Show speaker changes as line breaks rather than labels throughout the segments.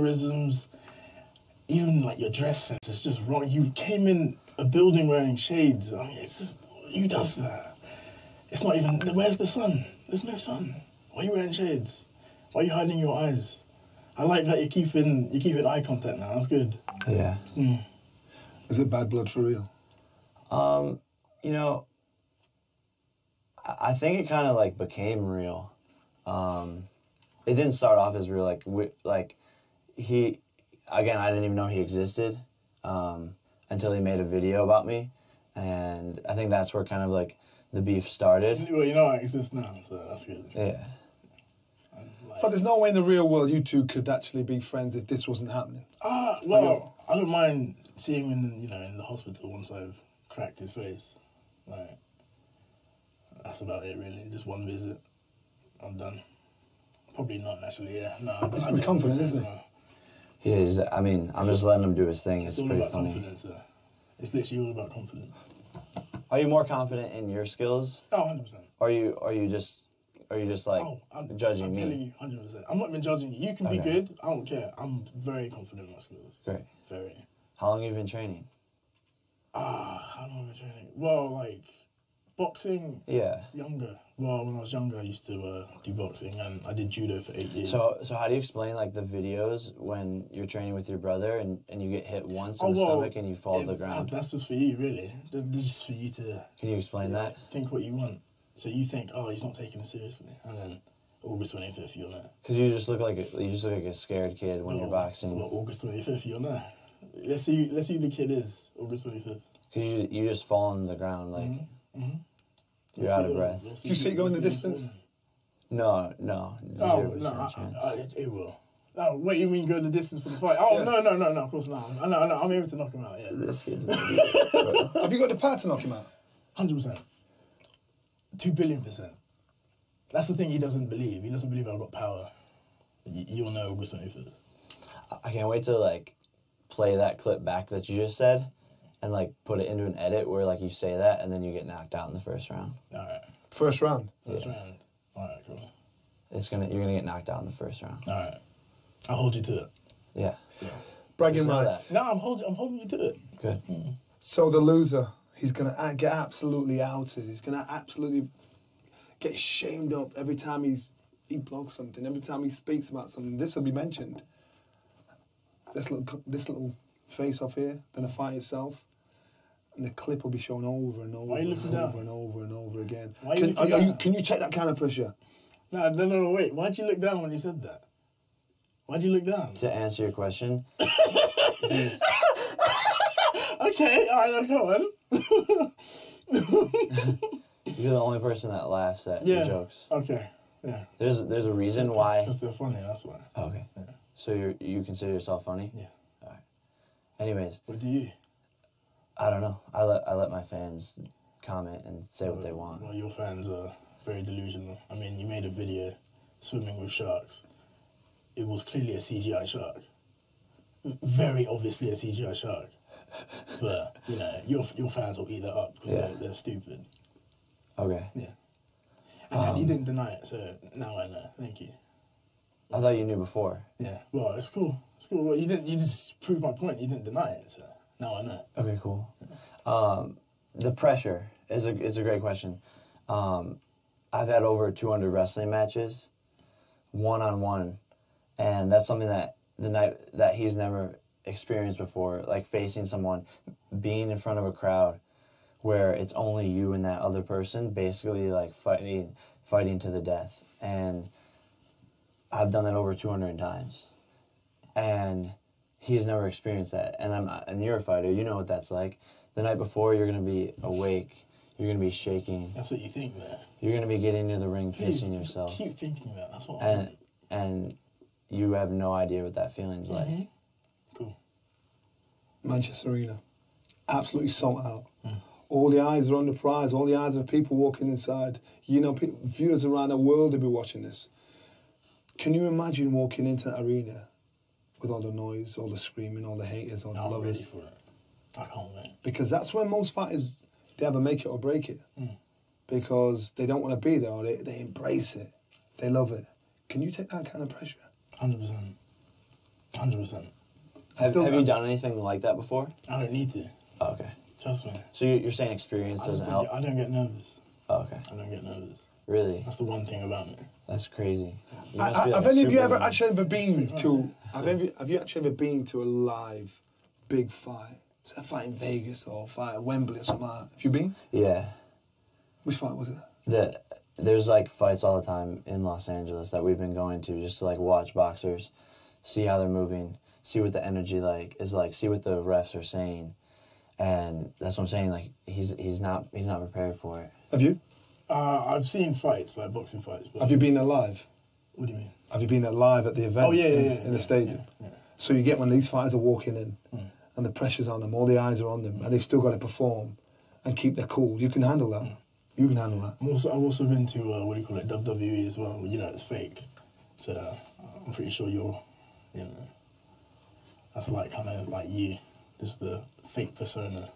mannerisms, even like your dress sense is just wrong. You came in a building wearing shades. I mean, it's just, who does that? It's not even, where's the sun? There's no sun. Why are you wearing shades? Why are you hiding your eyes? I like that you're keeping eye contact now. That's good.
Yeah.
Mm.
Is it bad blood for real?
You know, I think it kind of like became real. It didn't start off as real. Like he, again, I didn't even know he existed until he made a video about me, and I think that's where kind of like the beef started.
Well, you know I exist now, so that's good.
Yeah.
So there's no way in the real world you two could actually be friends if this wasn't happening?
Well, I don't mind seeing him in the hospital once I've cracked his face. Like, that's about it, really. Just one visit. I'm done. Probably not, actually, yeah. No,
He's pretty confident, isn't he?
He is. I mean, I'm just letting him do his thing.
It's
It's
all
pretty
about
funny.
confidence, It's literally all about confidence.
Are you more confident in your skills?
Oh, 100%.
Or are you just like judging
I'm
me?
telling you, 100%. I'm not even judging you. You can be
Okay.
good. I don't care. I'm very confident in my skills.
Great.
Very.
How long have you been training?
How long have I been training? Well, like, boxing,
Yeah.
younger. Well, when I was younger, I used to do boxing, and I did judo for 8 years.
So how do you explain like the videos when you're training with your brother and you get hit once in the stomach and you fall to the ground?
That's just for you, really. Just for you to
Can you explain that?
think what you want. So you think, oh, he's not taking it seriously, and then August 25th, you'll know.
Because you just look like a scared kid when you're boxing.
Well, August 25th, you'll know. Let's see who the kid is. August 25th.
Because you just fall on the ground like you're out of breath.
Do you see it going the distance?
No,
Oh,
0% chance.
It will. Oh, wait, you mean go the distance for the fight? Oh,
Yeah.
no, of course not. I know, I'm able to knock him out, yeah.
This kid's an idiot, bro.
Have you got the power to knock him out?
100%. 2 billion%. That's the thing he doesn't believe. He doesn't believe I've got power. You'll know August 25th.
I can't wait to like play that clip back that you just said and like put it into an edit where like you say that and then you get knocked out in the first round.
All right.
First round?
First round. All right, cool.
You're gonna get knocked out in the first round.
All right. I'll hold you to it.
Yeah.
Bragging
Just know
rights.
No, I'm holding you to it.
Good.
So the loser, he's going to get absolutely outed. He's going to absolutely get shamed up every time he blogs something, every time he speaks about something. This will be mentioned. This little face-off here, then the fight itself. And the clip will be shown over and over
Why are you looking down?
and over and over again.
Why are you looking down?
Can you take that kind of pressure?
No, wait. Why'd you look down when you said that? Why'd you look down?
To answer your question,
Okay, all right, go on.
you're the only person that laughs at
Yeah.
the jokes.
Okay, yeah.
There's a reason why.
Because they're funny, that's why.
Oh, okay.
Yeah.
So you consider yourself funny?
Yeah.
All right. Anyways,
What do you?
I don't know. I let my fans comment and say what they want.
Well, your fans are very delusional. I mean, you made a video swimming with sharks. It was clearly a CGI shark. Very obviously a CGI shark. But, your fans will eat that up because they're stupid.
Okay.
Yeah. And you didn't deny it, so now I know. Thank you.
I thought you knew before.
Yeah. Well, it's cool. It's cool. Well, you just proved my point. You didn't deny it, so now I know.
Okay, cool. The pressure is a great question. I've had over 200 wrestling matches, one-on-one, and that's something that he's never experienced before, like facing someone, being in front of a crowd where it's only you and that other person, basically like fighting to the death. And I've done that over 200 times. And he's never experienced that. And you're a fighter, you know what that's like. The night before, you're going to be awake, you're going to be shaking.
That's what you think, man.
You're going to be getting into the ring,
Please,
pissing yourself.
Keep thinking that. That's what I want.
And you have no idea what that feeling's like.
Cool.
Manchester Arena, absolutely sold out. All the eyes are on the prize. All the eyes of people walking inside. Viewers around the world will be watching this. Can you imagine walking into that arena with all the noise, all the screaming, all the haters, all the
I'm
lovers?
ready for it. I can't wait.
Because that's when most fighters, they either make it or break it. Because they don't want to be there, or they embrace it. They love it. Can you take that kind of pressure?
100%. 100%.
Have you done anything like that before?
I don't need to.
Oh, okay.
Trust me.
So you're saying experience doesn't help?
I don't get nervous.
Oh, okay.
I don't get nervous.
Really?
That's the one thing about me.
That's crazy.
Have any of you ever actually been to? Have you actually ever been to a live big fight? Is that a fight in Vegas or a fight at Wembley or something like that? Have you been?
Yeah.
Which fight was it?
There's like fights all the time in Los Angeles that we've been going to just to like watch boxers, see how they're moving, see what the energy is like, see what the refs are saying, and that's what I'm saying. Like he's not prepared for it.
Have you?
I've seen fights, like boxing fights. But
have you been alive?
What do you mean?
Have you been alive at the event?
Oh,
in the stadium?
Yeah.
So you get when these fighters are walking in and the pressure's on them, all the eyes are on them, and they've still got to perform and keep their cool. You can handle that. You can handle that.
I've also been to, WWE as well. You know, it's fake. So I'm pretty sure that's like kind of like you, just the fake persona.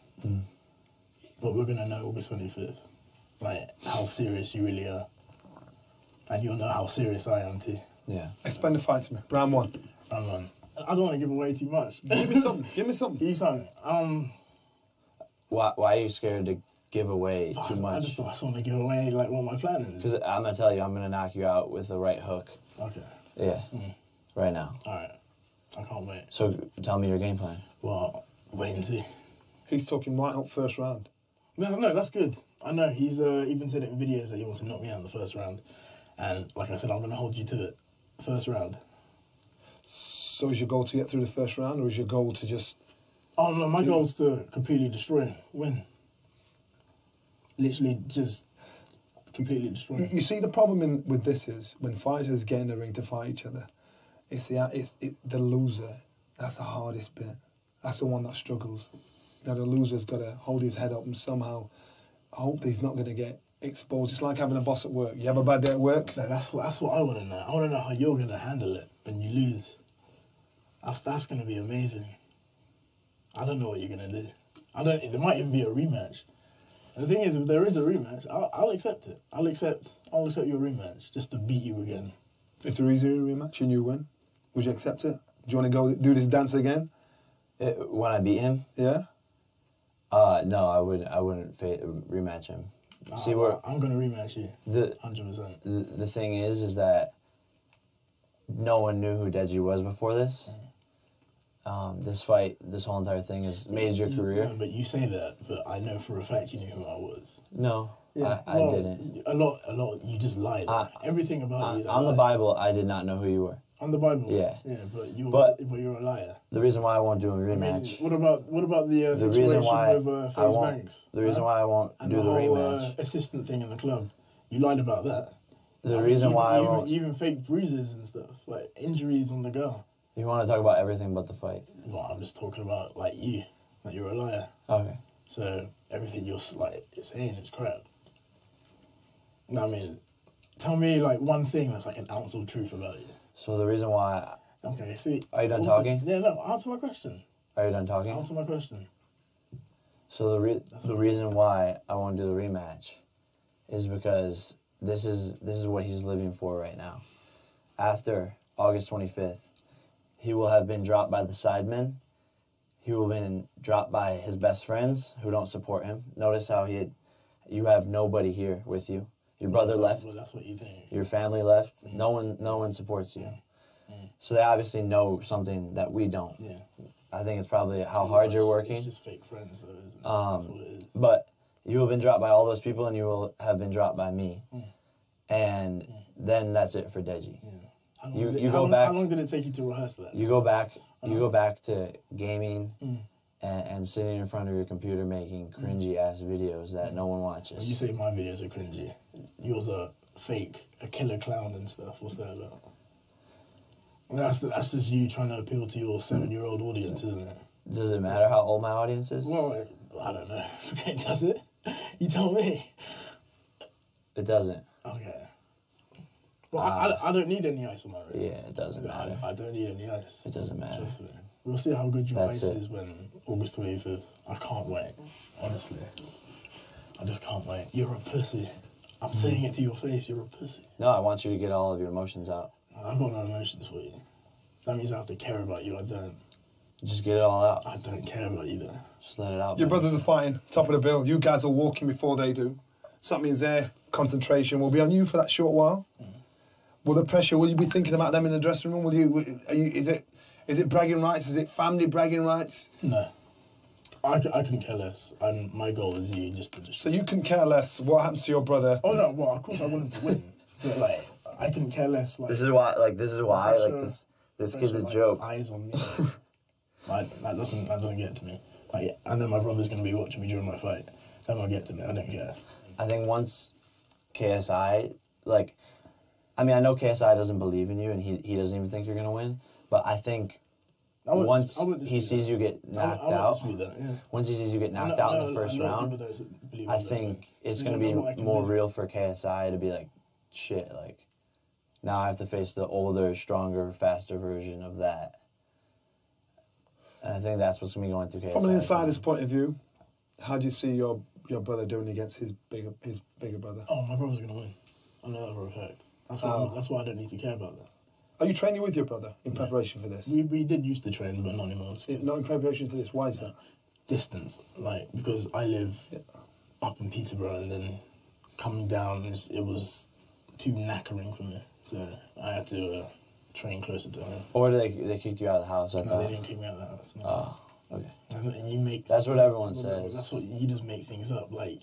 But we're going to know August 25th, like how serious you really are. And you'll know how serious I am too.
Yeah.
Explain the fight to me. Round one.
Round one. I don't want to give away too much.
Give me something. Give me something.
Give you something.
Why are you scared to give away too much?
I just want to give away like what my plan is.
Because I'm going to tell you, I'm going to knock you out with the right hook.
Okay.
Yeah. Right now.
All right. I can't wait.
So tell me your game plan.
Well, wait and see.
He's talking right up first round.
No, that's good. I know. He's even said it in videos that he wants to knock me out in the first round. And like I said, I'm going to hold you to it. First round.
So is your goal to get through the first round, or is your goal to just...
Oh, no, my goal is to completely destroy him. Win. Literally just completely destroy him.
You see, the problem with this is when fighters get in the ring to fight each other, it's the loser. That's the hardest bit. That's the one that struggles. You know, the loser's got to hold his head up and somehow hope he's not going to get exposed. It's like having a boss at work. You have a bad day at work?
No, that's what I want to know. I want to know how you're going to handle it when you lose. That's going to be amazing. I don't know what you're going to do. There might even be a rematch. And the thing is, if there is a rematch, I'll accept it. I'll accept your rematch just to beat you again.
If there is a rematch and you win, would you accept it? Do you want to go do this dance again?
When I beat him?
Yeah.
No, I wouldn't rematch him. See,
I'm going to rematch you. 100%.
The thing is that no one knew who Deji was before this. This fight, this whole entire thing has made your career.
No, but you say that, but I know for a fact you knew who I was.
No,
yeah,
I didn't.
A lot. You just lied. Everything about you is
on the Bible, I did not know who you were.
On the Bible?
Yeah.
Yeah, but you're a liar.
The reason why I won't do a rematch...
I mean, what about the situation with FaZe Banks?
The reason why I won't do the rematch...
And the assistant thing in the club. You lied about that.
The reason why I won't...
Even fake bruises and stuff, like injuries on the girl.
You want to talk about everything but the fight?
Well, I'm just talking about, like, you. Like, you're a liar.
Okay.
So, everything you're saying is crap. I mean, tell me, like, one thing that's, like, an ounce of truth about you.
So the reason why...
Okay, see...
Are you done talking?
Yeah, no, answer my question.
Are you done talking?
Answer my question.
So the reason why I won't do the rematch is because this is what he's living for right now. After August 25th, he will have been dropped by the sidemen. He will have been dropped by his best friends who don't support him. Notice how you have nobody here with you. Your brother left.
Well, that's what you think.
Your family left. No one supports you. So they obviously know something that we don't.
Yeah.
I think it's probably how hard you're working.
It's just fake friends, though, isn't it? That's what it is.
But you will have been dropped by all those people, and you will have been dropped by me. And then that's it for Deji.
Yeah.
How
long did it take you to rehearse that?
You go back to gaming and sitting in front of your computer making cringy ass videos that no one watches.
When you say my videos are cringy, yours are fake, a killer clown and stuff. What's that about? That's just you trying to appeal to your 7-year-old audience, isn't it?
Does it matter how old my audience is?
Well, I don't know. Does it? You tell me.
It doesn't.
Okay. Well, I don't need any ice on my wrist.
Yeah, it doesn't matter.
I don't need any ice.
It doesn't matter.
Trust me. We'll see how good your
That's
ice
it.
is when August 25th. I can't wait. Honestly. I just can't wait. You're a pussy. I'm saying it to your face. You're a pussy.
No, I want you to get all of your emotions out.
I've got no emotions for you. That means I have to care about you. I don't.
Just get it all out.
I don't care about you there.
Just let it out.
Your
man.
brothers are fighting, top of the bill. You guys are walking before they do. So that means their concentration will be on you for that short while. Will the pressure, will you be thinking about them in the dressing room? Is it bragging rights? Is it family bragging rights?
No. I can care less. My goal is you just to just...
So you can care less what happens to your brother?
Oh, no, well, of course I want him to win. But, like, I can care less. Like,
This is why this kid's a
like,
joke.
Eyes on me. that doesn't get to me. Like, I know my brother's going to be watching me during my fight. That won't get to me. I don't care.
I think once KSI, like, I mean, I know KSI doesn't believe in you and he doesn't even think you're going to win, but I think once he sees you get knocked out, once he sees you get knocked out in the first round, I think it's going to be more real for KSI to be like, shit, like, now I have to face the older, stronger, faster version of that. And I think that's what's going to be going through KSI.
From an insider's point of view, how do you see your brother doing against his bigger brother?
Oh, my brother's going to win. I know that for a fact. That's why I don't need to care about that.
Are you training with your brother in preparation for this?
We did used to train, but not anymore.
Not in preparation for this. Why is that?
Distance, like, because I live up in Peterborough, and then coming down, it was too knackering for me. So I had to train closer to home.
Or they kicked you out of the house, I thought.
No, they didn't kick me out of the house. No.
Oh, okay.
And you make...
That's what everyone says.
That's what... You just make things up, like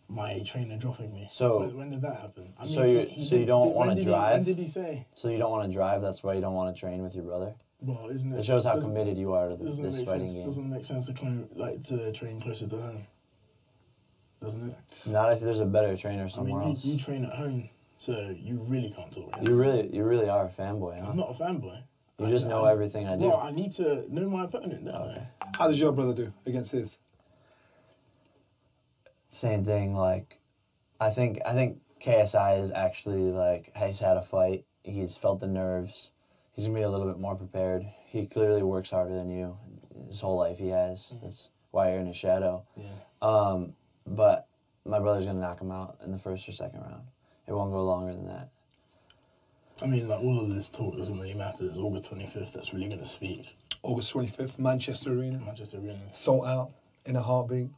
my trainer dropping me.
So...
When did that happen? I mean,
so you don't want to drive?
When did he say?
So you don't want to drive, that's why you don't want to train with your brother?
Well, isn't it...
It shows how committed you are to this fighting game.
Doesn't make sense to train closer to home. Doesn't it?
Not if there's a better trainer somewhere else.
You train at home, so you really can't talk right
You really are a fanboy, huh?
I'm not a fanboy.
You just know everything I do.
Well, I need to know my opponent, don't
Okay.
How does your brother do against his?
Same thing, like, I think KSI is actually, like, he's had a fight, he's felt the nerves, he's going to be a little bit more prepared. He clearly works harder than you. His whole life he has. That's why you're in his shadow.
Yeah.
But my brother's going to knock him out in the first or second round. It won't go longer than that.
I mean, like, all of this talk doesn't really matter. It's August 25th that's really going to speak.
August 25th, Manchester Arena.
Manchester Arena.
Sold out in a heartbeat.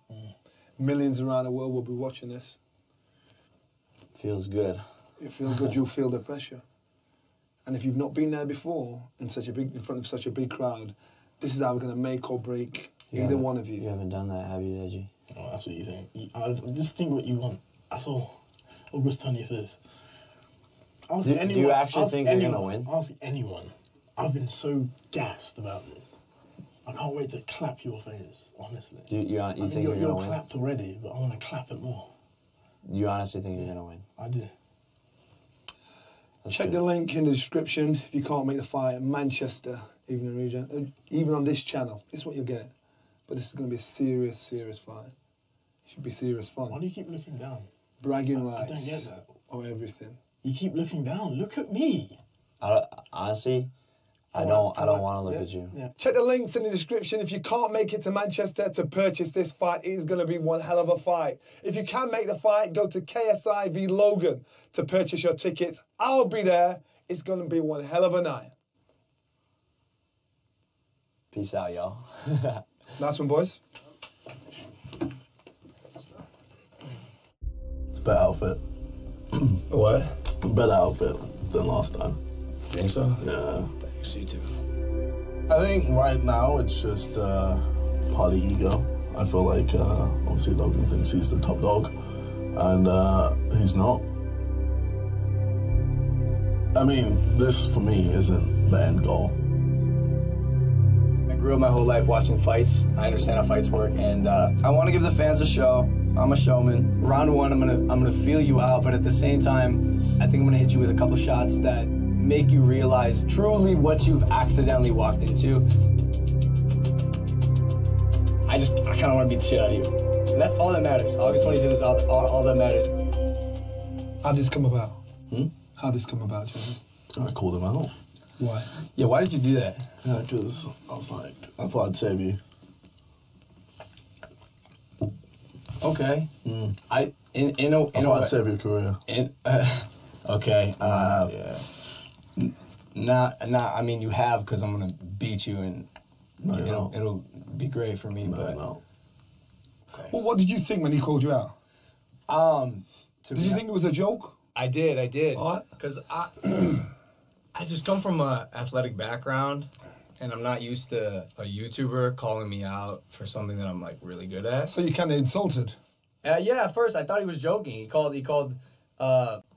Millions around the world will be watching this.
Feels good.
It feels good. You'll feel the pressure. And if you've not been there before in front of such a big crowd, this is how we're going to make or break either one of you.
You haven't done that, have you, Deji?
Oh, that's what you think. Just think what you want. That's all. August 25th.
Do you actually think you're going to win?
Ask anyone. I've been so gassed about this. I can't wait to clap your face, honestly.
You think you're going to win?
You're clapped already, but I want to clap it more.
You honestly think you're going to win?
I do.
Check the link in the description if you can't make the fight. Manchester, even on this channel. This is what you'll get. But this is going to be a serious, serious fight. It should be serious fun.
Why do you keep looking down?
Bragging rights.
I don't get that.
Or everything.
You keep looking down. Look at me.
Honestly, I don't want to look at you.
Yeah.
Check the links in the description. If you can't make it to Manchester to purchase this fight, it is going to be one hell of a fight. If you can make the fight, go to KSI v Logan to purchase your tickets. I'll be there. It's going to be one hell of a night.
Peace out, y'all.
Last one, boys.
It's a better outfit.
What?
A better outfit than last time.
Think so?
Yeah.
Thanks, you too.
I think right now it's just partly ego. I feel like obviously Logan thinks he's the top dog, and he's not. I mean, this for me isn't the end goal.
I grew up my whole life watching fights. I understand how fights work, and I want to give the fans a show. I'm a showman. Round one, I'm gonna feel you out, but at the same time, I think I'm gonna hit you with a couple shots that make you realize truly what you've accidentally walked into. I kind of want to beat the shit out of you. And that's all that matters. August 25th is all that matters.
How'd this come about? How'd this come about, Jamie?
I called him out.
Why?
Yeah, why did you do that?
Yeah, because I was like, I thought I'd save you.
Okay.
I thought I'd save your career.
Okay.
And I have.
Yeah. I mean, you have because I'm gonna beat you and
No,
it'll be great for me. But
no.
Well, what did you think when he called you out? Did you think it was a joke?
I did.
All right.
Because I just come from a athletic background, and I'm not used to a YouTuber calling me out for something that I'm like really good at.
So you kind of insulted.
Yeah, at first I thought he was joking. He called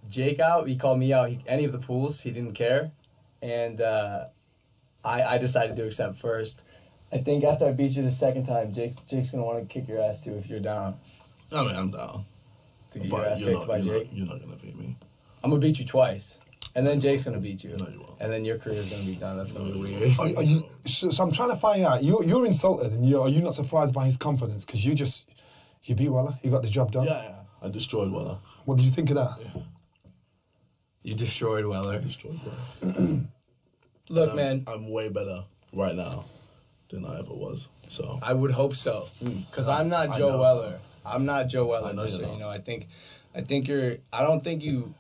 Jake out. He called me out. Any of the pools, he didn't care, and I decided to accept first. I think after I beat you the second time, Jake's gonna want to kick your ass too if you're down.
I mean, I'm down.
To get your ass kicked by Jake.
You're not gonna beat me.
I'm gonna beat you twice, and then Jake's gonna beat you.
No, you won't.
And then your career's gonna be done. That's gonna be weird.
Are you, so I'm trying to find out. You're insulted, and are you not surprised by his confidence? Because you beat Weller. You got the job done.
Yeah. I destroyed Weller.
What did you think of that?
Yeah.
You destroyed Weller.
I destroyed Weller.
Look, man.
I'm way better right now than I ever was. So
I would hope so, because I'm not
I
Joe
know
Weller.
so.
I'm not Joe Weller.
I know
Just so
so.
you know, I think you're. I don't think you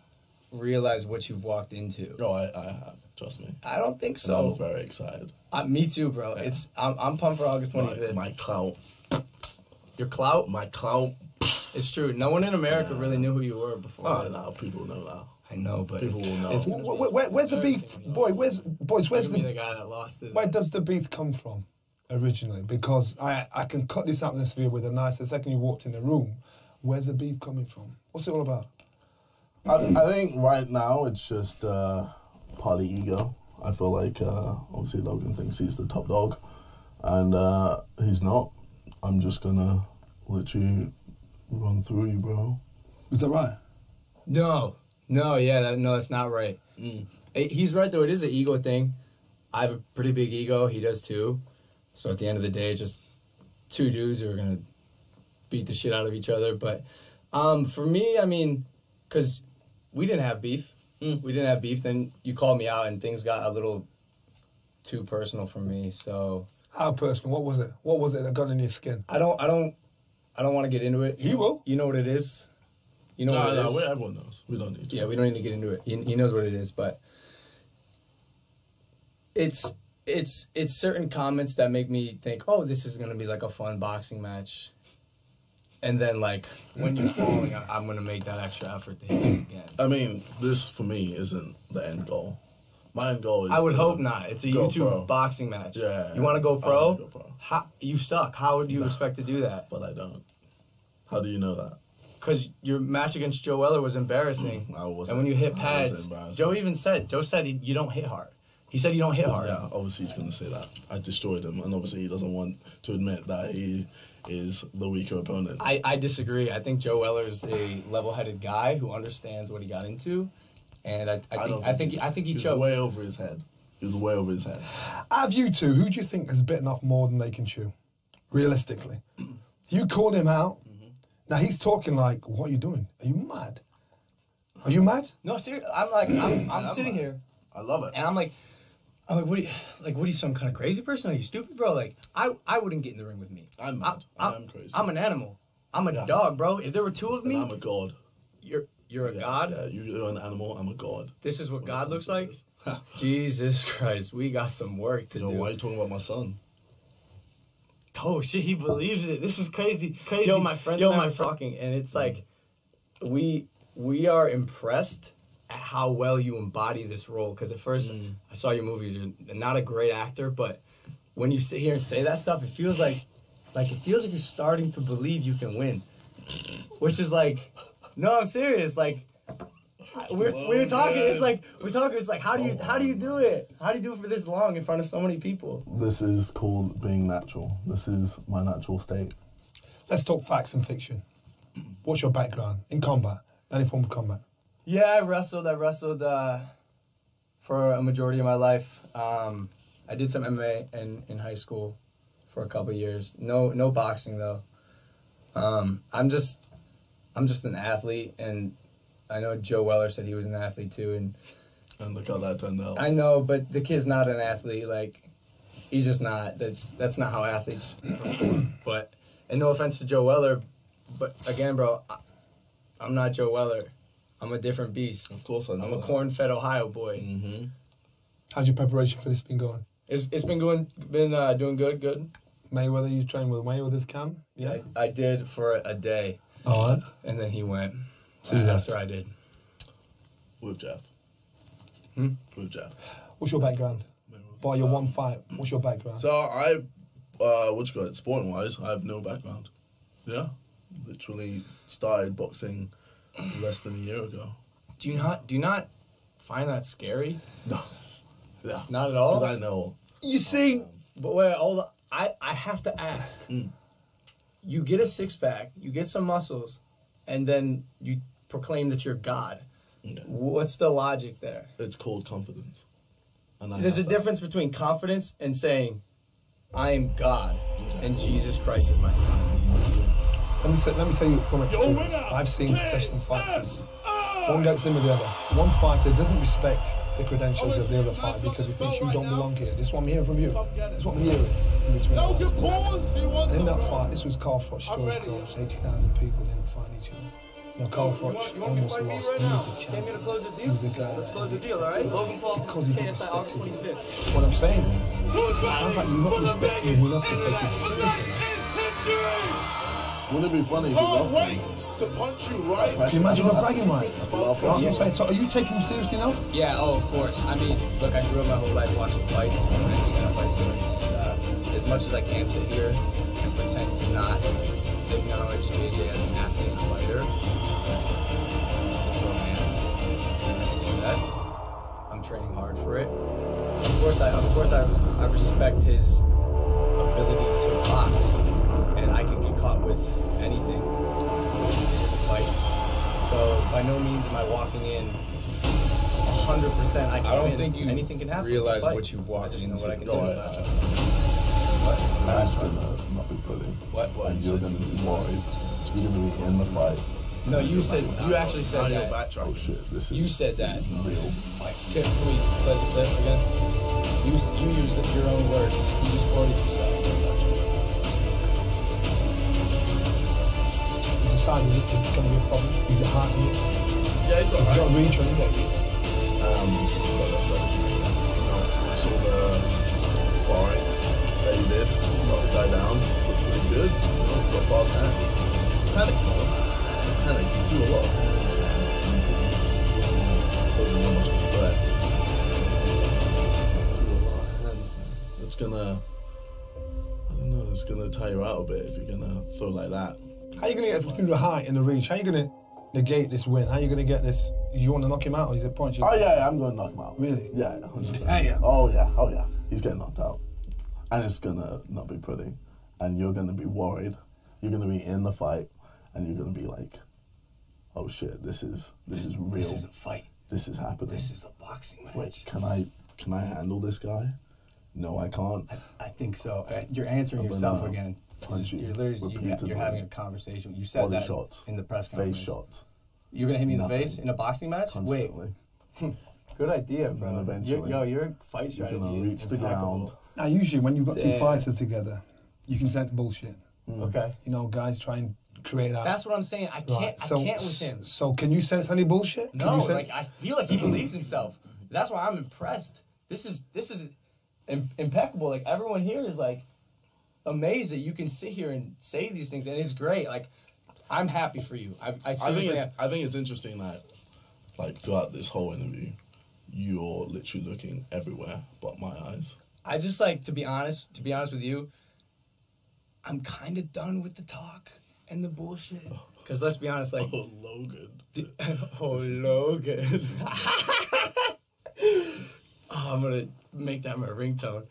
realize what you've walked into.
I have. Trust me.
I don't think
And
so.
I'm very excited.
Me too, bro.
Yeah.
I'm pumped for August 25th.
My clout.
Your clout.
My clout.
It's true. No one in America really knew who you were before.
Oh,
this.
no, people know now.
I know, but
People will know.
it's gonna be
Where's the beef, boy? Where's
the
the
guy that lost it?
where does the beef come from originally? Because I can cut this atmosphere with a nice. The second you walked in the room, where's the beef coming from? What's it all about?
I think right now it's just party ego. I feel like obviously Logan thinks he's the top dog, and he's not. I'm just gonna literally run through you, bro.
Is that right?
No, that's not right. He's right though. It is an ego thing. I have a pretty big ego. He does too. So at the end of the day, it's just two dudes who are gonna beat the shit out of each other. But for me, I mean, because we didn't have beef. We didn't have beef. Then you called me out, and things got a little too personal for me. So
How personal? What was it? What was it that got in your skin?
I don't want to get into it.
You will.
You know what it is. You know what it is.
Everyone knows. We don't need to.
Yeah, we don't need to get into it. He knows what it is, but it's certain comments that make me think, oh, this is gonna be like a fun boxing match, and then like when you're falling, I'm gonna make that extra effort to hit you again.
I mean, this for me isn't the end goal. My end goal is.
I would
to
hope not. It's a
go
YouTube
pro.
boxing match.
Yeah.
You want to go
I
pro?
wanna go pro.
How, you suck. How would you expect to do that?
But I don't. How do you know that?
Because your match against Joe Weller was embarrassing.
I wasn't.
And when you hit
I
pads,
wasn't embarrassed.
Joe said you don't hit hard. He said you don't hit hard.
Yeah, obviously he's going to say that. I destroyed him, and obviously he doesn't want to admit that he is the weaker opponent.
I disagree. I think Joe Weller's a level-headed guy who understands what he got into, and I think he
He was
choked.
way over his head. He was way over his head.
Out of you two, who do you think has bitten off more than they can chew? Realistically. You called him out. Now he's talking like, what are you doing? Are you mad? Are you mad?
No, seriously. I'm sitting here,
I love it.
and I'm like, what are you, some kind of crazy person? Are you stupid, bro? Like, I wouldn't get in the ring with me.
I'm mad. I'm crazy.
I'm an animal. I'm a dog, bro. If there were two of
And
me,
I'm a god.
you're a god.
Yeah, you're an animal. I'm a god.
This is what God looks like. Jesus Christ, we got some work to
Yo,
do.
why are you talking about my son?
Oh shit, he believes it. This is crazy. Yo, my friends and I were talking, and it's like we are impressed at how well you embody this role. Because at first I saw your movies, you're not a great actor, but when you sit here and say that stuff, it feels like you're starting to believe you can win. Which is like, no, I'm serious. Like we're talking. It's like we're talking. It's like how do you do it? How do you do it for this long in front of so many people?
This is called being natural. This is my natural state.
Let's talk facts and fiction. What's your background in combat? Any form of combat?
Yeah, I wrestled for a majority of my life. I did some MMA in high school for a couple years. No boxing though. I'm just an athlete, and I know Joe Weller said he was an athlete too,
And look how that turned out.
I know, but the kid's not an athlete. Like, he's just not. That's not how athletes perform. But, and no offense to Joe Weller, but again, bro, I'm not Joe Weller. I'm a different beast.
Of course I know
I'm a
that.
corn-fed Ohio boy.
Mm-hmm.
How's your preparation for this been going?
It's been doing good.
Mayweather, you trained with Mayweather's camp? Yeah.
I did for a day.
All right.
And then he went
So you
after I did.
With Jeff. With Jeff.
What's your background? By your one fight, what's your background?
So sporting wise, I have no background. Yeah. Literally started boxing less than a year ago.
Do you not find that scary?
No. Yeah.
Not at all?
Because I know.
You see,
But wait, hold on. I have to ask. You get a six-pack, you get some muscles, and then you proclaim that you're God.
Yeah.
What's the logic there?
It's called confidence. And
There's a difference between confidence and saying, I am God, and Jesus Christ is my son.
let me tell you from experience. I've seen professional fighters. One gets in with the other. One fighter doesn't respect the credentials of the other fighter because he thinks you don't belong here. This is what I'm hearing from you. This is what I'm hearing in between. And in that fight, this was Carl Froch Strong's 80,000 people didn't fight each other. Now, Carl Froch almost lost. He was the champion. He was the guy because he didn't respect his man. What I'm saying is, it sounds like you're not respecting him enough to take him seriously.
Wouldn't it be funny if you lost him? To punch you right.
Can you imagine the bragging rights?
That's what I'm saying.
So are you taking him seriously enough?
Yeah, of course. I mean, look, I grew up my whole life watching fights. I understand how fights work. And as much as I can sit here and pretend to not acknowledge JJ as an athlete and a fighter, romance, I see that. I'm training hard for it. Of course, I respect his ability to box, and I can get caught with anything. It's a fight. So by no means am I walking in 100%. I don't think anything can happen.
Realize what you've walked
I just know
into.
what I can do.
That's gonna not be pretty.
What?
And you're gonna be worried. You're gonna be in the fight.
No, you actually said that.
Oh shit! This is.
You said that.
Real.
Can we play the clip again? You used your own words. You just quoted yourself.
Is the size of it going to be a problem? Is it hard?
Yeah, he's got
You got
right.
reach on it.
I saw the sparring that he did. Knocked the guy down. Looked pretty good. Got fast hands. Panic. You feel a lot. Doesn't know much of a threat. Feel a lot of hands. It's gonna. I don't know. It's gonna tire you out a bit if you're gonna throw like that.
How are you going to get through the height and the reach? How are you going to negate this win? How are you going to get this? You want to knock him out or is it punch?
Oh yeah, I'm gonna knock him out.
Really?
Yeah, 100%.
Damn.
Oh yeah. He's getting knocked out, and it's gonna not be pretty, and you're gonna be worried. You're gonna be in the fight, and you're gonna be like, "Oh shit, this is real.
This is a fight.
This is happening.
This is a boxing match.
Wait, can I handle this guy? No, I can't.
I think so. You're answering
I'm
yourself
gonna
again.
punch you
You're literally
repeatedly.
you're having a conversation. You said
Body
that
shots,
in the press conference.
face shots,
You're gonna hit me in the
Nothing.
face in a boxing match?
constantly.
Wait, good idea,
And
bro.
then eventually,
Your fight
You're
strategy
gonna
is
reach the
impeccable.
ground.
Now, usually when you've got two
Damn.
fighters together, you can sense bullshit.
Okay,
You know, guys try and create that.
that's what I'm saying. I can't. I can't with him.
So can you sense any bullshit? Can
No,
you sense-
like I feel like he believes himself. That's why I'm impressed. This is impeccable. Like everyone here is like amazed that you can sit here and say these things, and it's great. Like I'm happy for you. I seriously am.
I think it's interesting that, like, throughout this whole interview, you're literally looking everywhere but my eyes.
I just like to be honest with you, I'm kind of done with the talk and the bullshit. Because let's be honest, like,
Oh, Logan.
Logan. I'm going to make that my ringtone.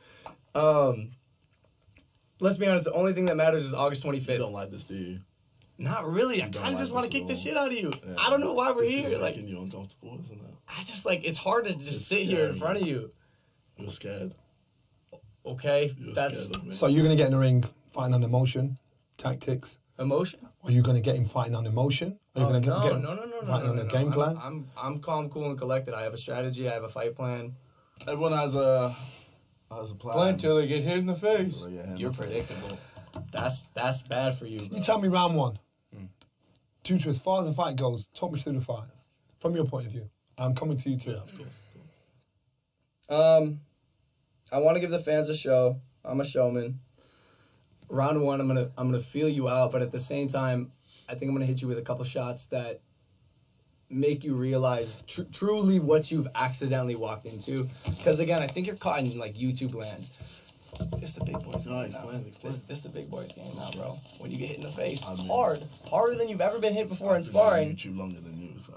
Let's be honest, the only thing that matters is August
You
25th.
don't like this, do you?
Not really. I
You don't
kind of just
like
want to
this
kick the
at all.
shit out of you.
Yeah.
I don't know why we're
This
here.
is
Like,
making you uncomfortable, isn't it?
I just like, it's hard to just
It's
sit here in
scary.
front of you.
You're scared.
Okay?
You're
That's
scared of me.
So you're going to get in the ring fighting on emotion, tactics?
emotion.
Or you're going to get him fighting on emotion? Or you're
Oh,
going to
no,
get him
no.
fighting on a game plan?
I'm calm, cool, and collected. I have a strategy. I have a fight plan.
Everyone has a plan.
Plan till they get hit in the face.
Till they get hit in
You're
the face.
predictable. That's bad for you, bro.
You tell me round one. Tutu, as far as the fight goes, talk me through the fight. From your point of view. I'm coming to you too.
Yeah, of course.
I want to give the fans a show. I'm a showman. Round one, I'm gonna feel you out, but at the same time, I think I'm gonna hit you with a couple shots that make you realize truly what you've accidentally walked into. Because again, I think you're caught in like YouTube land. This the big boys game now. This the big boys game now, bro. When you get hit in the face, it's harder than you've ever been hit before in sparring.
YouTube longer than you, so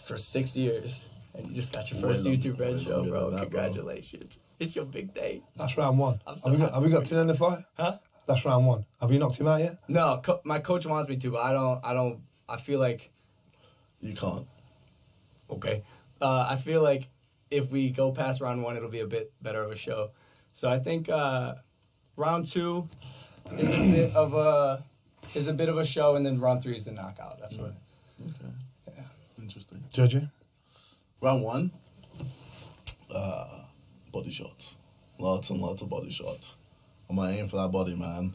For 6 years, and you just got your first YouTube Red show, bro. Congratulations! It's your big day.
That's round one. Have we got 10 in the fight?
Huh?
That's round one. Have you knocked him out yet?
No, my coach wants me to, but I don't. I feel like
you can't.
Okay. I feel like if we go past round one, it'll be a bit better of a show. So I think round two is a bit of a show, and then round three is the knockout. That's what.
Okay.
Yeah.
Interesting.
Judging?
Round one, body shots. Lots and lots of body shots. I'm not aiming for that body, man.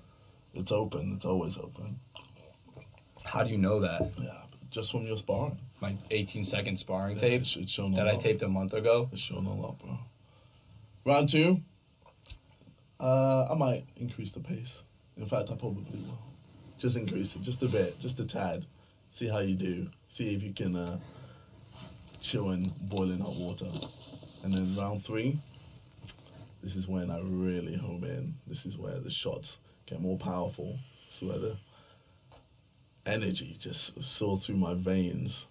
It's open. It's always open.
How do you know that?
Yeah, just from your sparring.
My 18-second sparring tape
It's shown
that I taped a month ago.
It's shown a lot, bro. Round two, I might increase the pace. In fact, I probably will. Just increase it, just a bit, just a tad. See how you do. See if you can chill in boiling hot water. And then round three, this is when I really home in. This is where the shots get more powerful. This is where the energy just soars through my veins.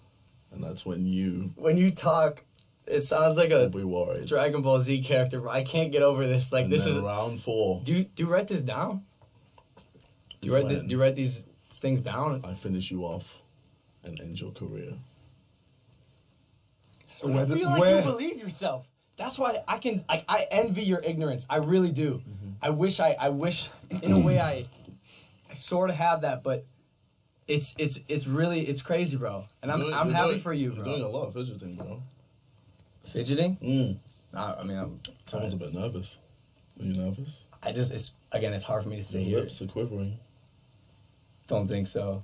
And that's when you
talk, it sounds like a
be worried.
Dragon Ball Z character. I can't get over this. Like,
and
this
then
is
round four.
Do you write this down? Do you write these things down?
I finish you off and end your career.
So
I feel like you believe yourself. That's why I envy your ignorance. I really do. Mm-hmm. I wish in a way I sort of have that, but it's crazy, bro. And I'm happy for you, bro.
You're doing a lot of fidgeting, bro.
Fidgeting? I mean,
Sounds a bit nervous. Are you nervous?
It's hard for me to say
Your
here.
lips are quivering.
Don't think so,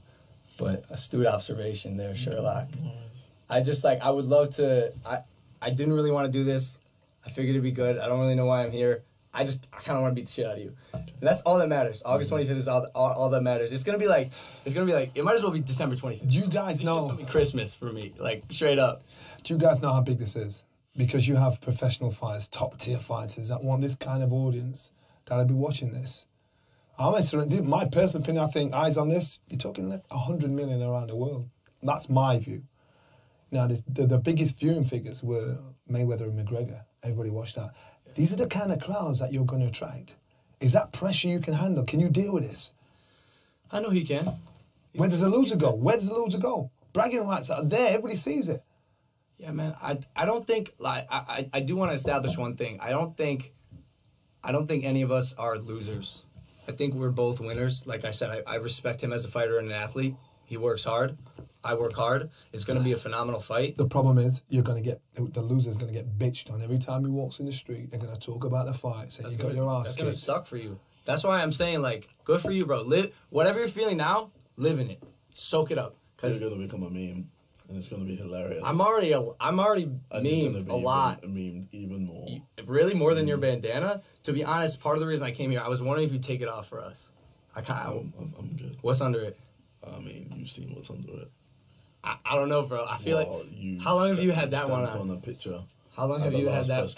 but astute observation there, Sherlock.
Nice.
I would love to. I didn't really want to do this. I figured it'd be good. I don't really know why I'm here. I kind of want to beat the shit out of you. And that's all that matters. August 25th is all that matters. It's gonna be like it might as well be December 25th.
Do you guys know?
It's just gonna be Christmas for me, like straight up.
Do you guys know how big this is? Because you have professional fighters, top tier fighters that want this kind of audience that'll be watching this. My personal opinion, I think eyes on this, you're talking like 100 million around the world. That's my view. Now, the biggest viewing figures were Mayweather and McGregor. Everybody watched that. These are the kind of crowds that you're going to attract. Is that pressure you can handle? Can you deal with this?
I know he can.
Where does the loser go? Where does the loser go? Bragging rights are there. Everybody sees it.
Yeah, man. I don't think like I do want to establish one thing. I don't think any of us are losers. I think we're both winners. Like I said, I respect him as a fighter and an athlete. He works hard. I work hard. It's going to be a phenomenal fight.
The problem is the loser's going to get bitched on every time he walks in the street. They're going to talk about the fight, say you got your ass kicked.
That's going to suck for you. That's why I'm saying, like, good for you, bro. Live whatever you're feeling now. Live in it. Soak it up.
You're going to become a meme, and it's going to be hilarious.
I'm already memed a lot.
Memed even more.
Really, more than your bandana. To be honest, part of the reason I came here, I was wondering if you'd take it off for us.
I'm good.
What's under it?
I mean, you've seen what's under it.
I don't know, bro. I feel like. How long have you had that one on?
A picture.
How long have you had that?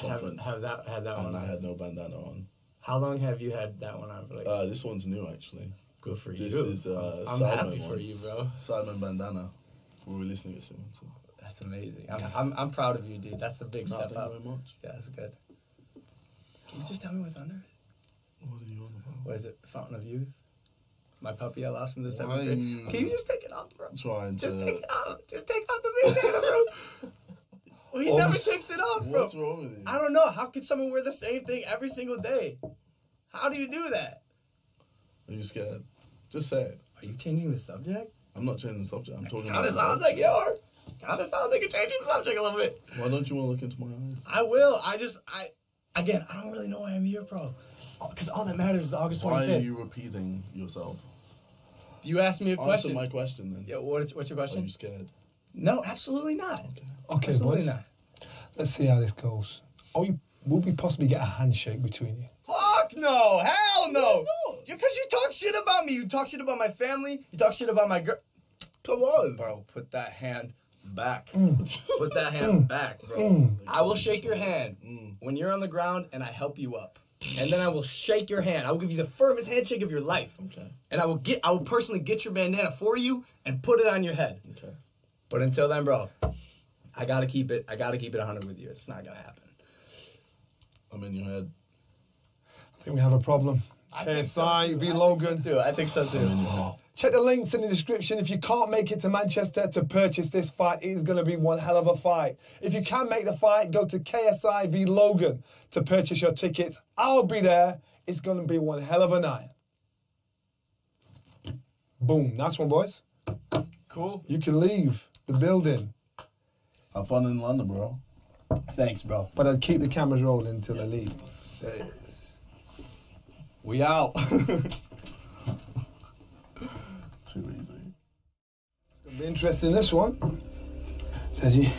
Had that
one on?
I had no bandana on.
How long have you had that one on for? Like,
this one's new, actually.
Good for you.
This is
I'm happy for you, bro.
Sideman bandana. We're releasing it soon. So.
That's amazing. I'm proud of you, dude. That's a big step up.
Thank you very much.
Yeah, that's good. Can you just tell me what's under it?
What are you on about?
What is it? Fountain of Youth? My puppy I lost from the 7th grade. Can you just take it off, bro? Just take it off. Just take off the bandana, bro. Well, he never takes it off, bro.
What's wrong with you?
I don't know. How could someone wear the same thing every single day? How do you do that?
Are you scared? Just say it.
Are you changing the subject?
I'm not changing the subject. I'm talking about...
Kind of sounds like you are. Kind of sounds like you're changing the subject a little bit.
Why don't you want to look into my eyes?
I will. I don't really know why I'm here, bro. Because all that matters is August 25th.
Why are you repeating yourself?
You asked me a question.
Answer my question, then.
Yeah, what's your question?
Are you scared?
No, absolutely not.
Okay,
absolutely
boys.
Not.
Let's see how this goes. Will we possibly get a handshake between you?
Fuck no! Hell no! Because you talk shit about me. You talk shit about my family. You talk shit about my girl.
Come on.
Bro, put that hand back. Put that hand back, bro. I will shake your hand when you're on the ground and I help you up. And then I will shake your hand. I will give you the firmest handshake of your life.
Okay.
And I will personally get your bandana for you and put it on your head.
Okay.
But until then, bro, I gotta keep it 100 with you. It's not gonna happen.
I'm in your head.
I think we have a problem. KSI v Logan.
I think so too.
Check the links in the description. If you can't make it to Manchester to purchase this fight, it is going to be one hell of a fight. If you can make the fight, go to KSI v Logan to purchase your tickets. I'll be there. It's going to be one hell of a night. Boom. Nice one, boys.
Cool.
You can leave the building.
Have fun in London, bro.
Thanks, bro.
But I'll keep the cameras rolling until I leave. There it is.
We out.
Too easy.
It's going to be interesting, this one. Desi,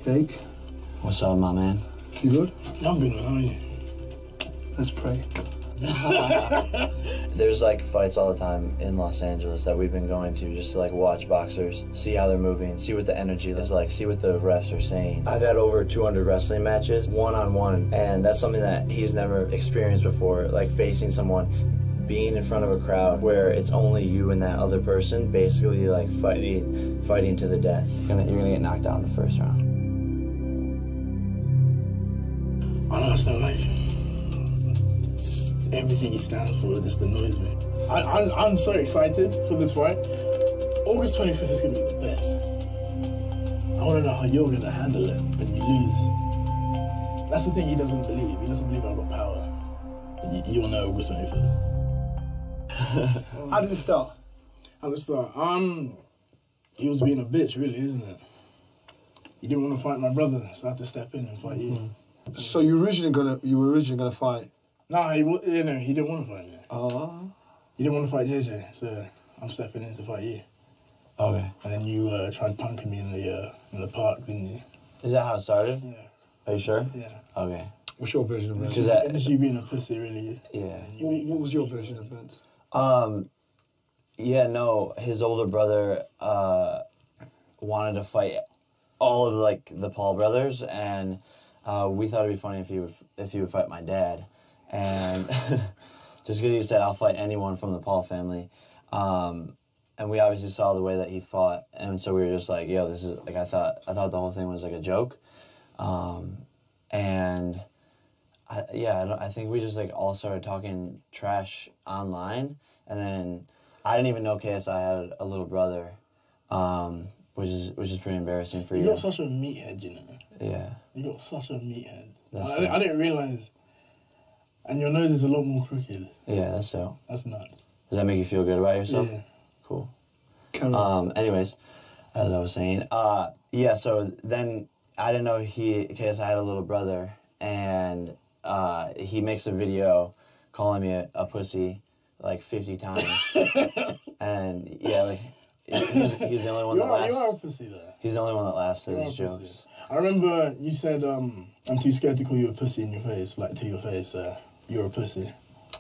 Jake.
What's up, my man?
You good?
I'm good, man. How are you?
Let's pray.
There's like fights all the time in Los Angeles that we've been going to just to like watch boxers, see how they're moving, see what the energy is like, see what the refs are saying. I've had over 200 wrestling matches, one-on-one, and that's something that he's never experienced before, like facing someone, being in front of a crowd where it's only you and that other person, basically like fighting to the death. You're gonna get knocked out in the first round.
I don't understand life. Everything he stands for just annoys me. I'm so excited for this fight. August 25th is going to be the best. I want to know how you're going to handle it when you lose. That's the thing he doesn't believe. He doesn't believe I've got power. You'll know August 25th.
How did it start?
How did it start? He was being a bitch, really, isn't it? He didn't want to fight my brother, so I had to step in and fight you.
So you were originally gonna fight?
No, he didn't want to fight me.
Oh.
He didn't want to fight JJ, so I'm stepping in to fight you.
Okay.
And then you tried punking me in the park, didn't you?
Is that how it started?
Yeah.
Are you sure?
Yeah.
Okay.
What's your version of events?
It's just you being a pussy, really.
Yeah.
What was your version of events?
Yeah, no, his older brother wanted to fight all of like the Paul brothers, and we thought it'd be funny if he would fight my dad, and just because he said I'll fight anyone from the Paul family, and we obviously saw the way that he fought, and so we were just like, yo, this is like I thought the whole thing was like a joke, and. I think we just like all started talking trash online, and then I didn't even know KSI had a little brother, which is pretty embarrassing for you.
You got such a meathead, you know.
Yeah.
You got such a meathead.
That's
I didn't realize. And your nose is a lot more crooked.
Yeah, that's so.
That's nuts.
Does that make you feel good about yourself?
Yeah.
Cool.
Anyways,
as I was saying, yeah. So then I didn't know KSI had a little brother, and. He makes a video calling me a pussy like 50 times. And yeah, like he's the only one that laughs.
You are a pussy though.
He's the only one that laughs at his jokes.
Pussy. I remember you said, I'm too scared to call you a pussy in your face, like to your face, you're a pussy.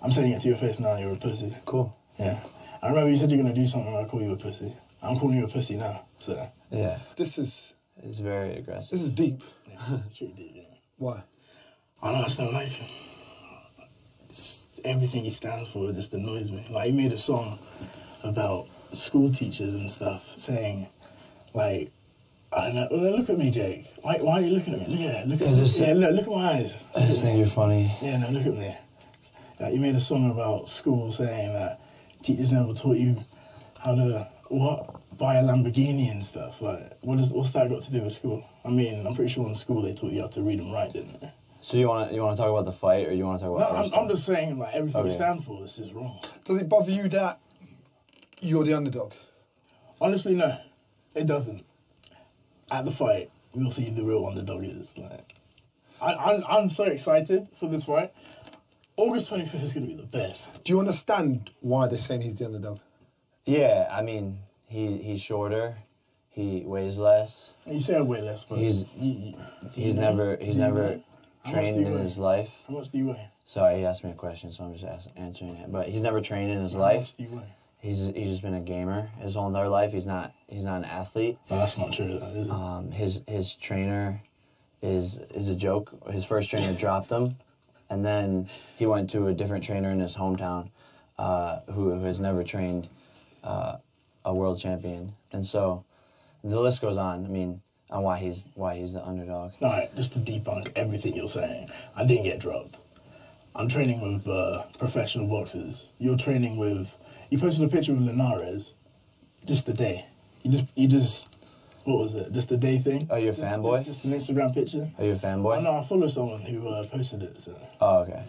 I'm saying it to your face now, you're a pussy.
Cool.
Yeah. I remember you said you're going to do something when I call you a pussy. I'm calling you a pussy now, so.
Yeah.
it's
very aggressive.
This is deep.
Yeah, it's really deep, yeah.
Why?
I don't understand life. Everything he stands for just annoys me. Like, he made a song about school teachers and stuff, saying, like, I don't know, look at me, Jake. Why are you looking at me? Look at me. Look at my eyes.
I just think you're funny.
Yeah, no, look at me. Like, he made a song about school saying that teachers never taught you how to, buy a Lamborghini and stuff. Like, what's that got to do with school? I mean, I'm pretty sure in school they taught you how to read and write, didn't they?
So you want to talk about the fight, or you want to talk about?
No, I'm just saying, like, everything we stand for is just wrong.
Does it bother you that you're the underdog?
Honestly, no, it doesn't. At the fight, we'll see who the real underdog is. Like, I'm so excited for this fight. August 25th is going to be the best.
Do you understand why they're saying he's the underdog?
Yeah, I mean, he's shorter, he weighs less.
You say I weigh less, but
He's never
How much
trained
do you
in
weigh?
his life.
How much do you weigh?
Sorry, he asked me a question, so I'm just answering it. But he's never trained in his
How
life.
much do you weigh?
He's just been a gamer his whole entire life. He's not an athlete.
No, that's not true, is it?
His trainer is a joke. His first trainer dropped him, and then he went to a different trainer in his hometown, who has never trained a world champion, and so the list goes on. I mean, on why he's the underdog.
All right, just to debunk everything you're saying, I didn't get dropped. I'm training with professional boxers. You're training with. You posted a picture with Linares, just the day. You just. What was it? Just the day thing?
Are you a fanboy?
Just an Instagram picture.
Are you a fanboy?
Oh, no, I follow someone who posted it. So
Oh, okay.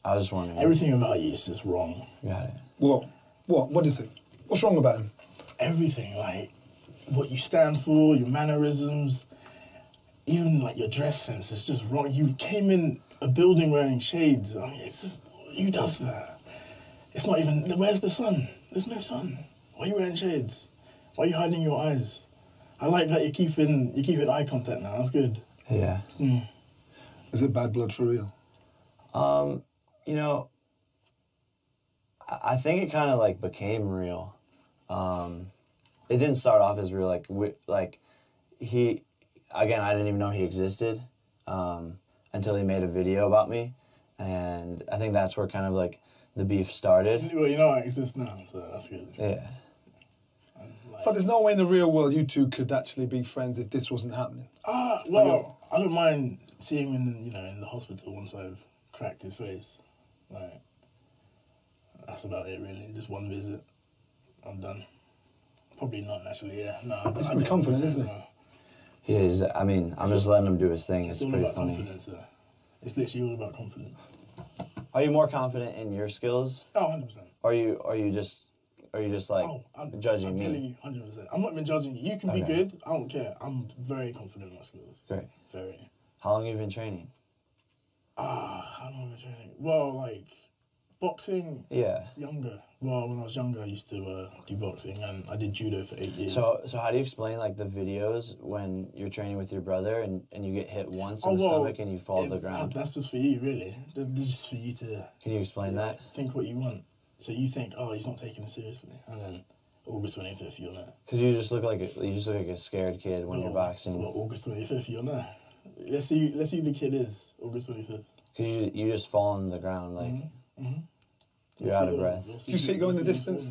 I was just wondering.
everything about you is just wrong.
Got it.
What is it? What's wrong about him?
Everything, like what you stand for, your mannerisms, even like your dress sense is just wrong. You came in a building wearing shades. I mean, it's just, who does that? It's not even, where's the sun? There's no sun. Why are you wearing shades? Why are you hiding your eyes? I like that you're keeping eye contact now. That's good.
Yeah.
Is it bad blood for real?
You know, I think it kind of like became real. It didn't start off as real. Like he, again, I didn't even know he existed until he made a video about me, and I think that's where kind of like the beef started.
Well, you know I exist now, so that's good.
Yeah.
So there's no way in the real world you two could actually be friends if this wasn't happening.
Well, I don't mind seeing him in the hospital once I've cracked his face. Like, that's about it, really. Just one visit. I'm done. Probably not, actually, yeah. No,
He's pretty confident, isn't he?
He is. I mean, I'm just letting him do his thing.
It's
It's
all
pretty
about
funny.
confidence, It's literally all about confidence.
Are you more confident in your skills?
Oh, 100%.
Or are you just like judging
I'm
me?
telling you, 100%. I'm not even judging you. You can be
Okay.
good. I don't care. I'm very confident in my skills.
Great.
Very.
How long have you been training?
How long have I been training? Well, like, boxing,
Yeah.
younger. Well, when I was younger, I used to do boxing, and I did judo for 8 years.
So how do you explain like the videos when you're training with your brother and you get hit once in the stomach and you fall to the ground?
That's just for you, really. That's just for you to
Can you explain that?
think what you want. So you think, oh, he's not taking it seriously, and then August 25th, you're there.
Because you just look like a scared kid when you're boxing.
Well, August 25th, you're there. Let's see who the kid is. August 25th.
Because you just fall on the ground like you're out of breath.
Do you see it going the distance?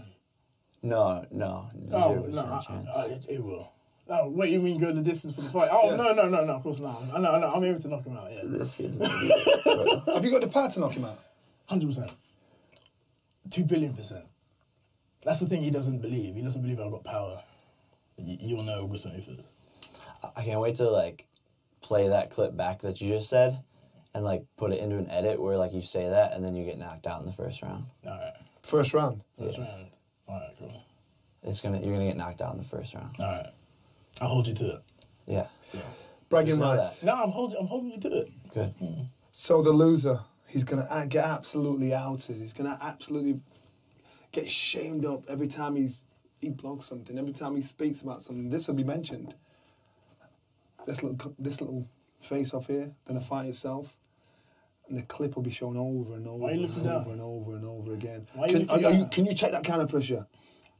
No,
Oh,
0%
no,
chance.
it will. Oh, wait, you mean go the distance for the fight? Oh,
Yeah.
no, of course not. I know, I'm able to knock him out, yeah.
This kid's an idiot, bro.
Have you got the power to knock him out?
100%. 2 billion%. That's the thing he doesn't believe. He doesn't believe I've got power. You'll know August 25th.
I can't wait to like play that clip back that you just said and like put it into an edit where like you say that and then you get knocked out in the first round.
All right.
First round.
First round. All right, cool.
You're gonna get knocked out in the first round.
All right. I'll hold you to it.
Yeah.
Bragging
Just know
rights.
that.
No, I'm holding you to it.
Good.
So the loser, he's going to get absolutely outed. He's going to absolutely get shamed up every time he blogs something, every time he speaks about something. This will be mentioned. This little face off here, then the fight itself, and the clip will be shown over and over
Why are you
and
looking
over
down?
and over and over again.
Why are you looking down?
Can you check that kind of pressure?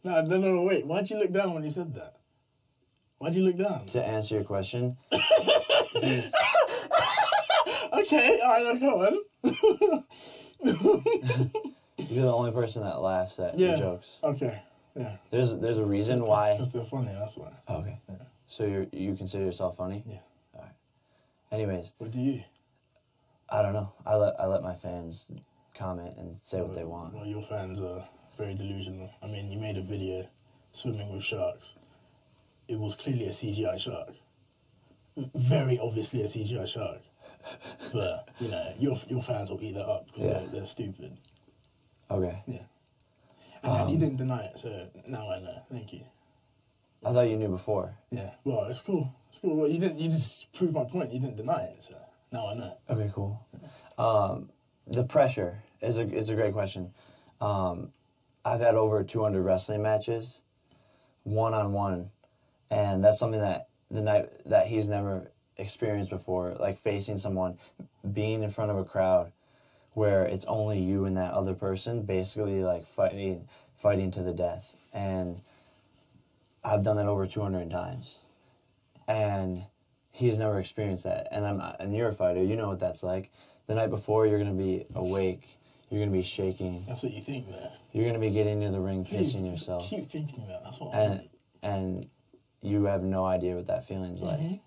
No, wait. Why'd you look down when you said that? Why'd you look down?
To answer your question,
Okay, all right, go on.
you're the only person that laughs at
Yeah.
your jokes.
Okay, yeah.
There's a reason why.
Because they're funny, that's why.
Oh, okay.
Yeah.
So you consider yourself funny?
Yeah.
All right. Anyways,
What do you?
I don't know. I let my fans comment and say what they want.
Well, your fans are very delusional. I mean, you made a video swimming with sharks. It was clearly a CGI shark. Very obviously a CGI shark. But, your fans will eat that up because
Yeah.
they're stupid.
Okay.
Yeah. And you didn't deny it, so now I know. Thank you.
I thought you knew before.
Yeah. Well, it's cool. It's cool. Well, you just proved my point. You didn't deny it, so now I know.
Okay, cool. The pressure is a great question. I've had over 200 wrestling matches, one-on-one, and that's something that the night that he's never experienced before, like facing someone, being in front of a crowd where it's only you and that other person, basically like fighting to the death. And I've done that over 200 times. And he's never experienced that. And you're a fighter, you know what that's like. The night before, you're going to be awake, you're going to be shaking.
That's what you think, man.
You're going to be getting into the ring,
Please,
pissing yourself.
Keep thinking that. That's what I want.
And you have no idea what that feeling's like.